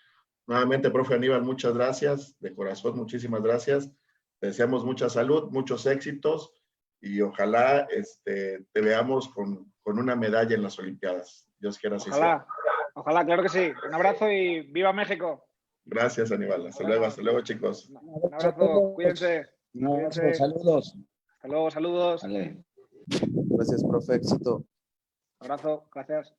Nuevamente, profe Aníbal, muchas gracias. De corazón, muchísimas gracias. Te deseamos mucha salud, muchos éxitos y ojalá te veamos con una medalla en las Olimpiadas. Dios quiera así sea. Ojalá, claro que sí. Un abrazo y ¡viva México! Gracias, Aníbal. Hasta luego, chicos. Un abrazo, cuídense. Saludos. Hasta luego, saludos. Vale. Gracias, profe. Éxito. Un abrazo, gracias.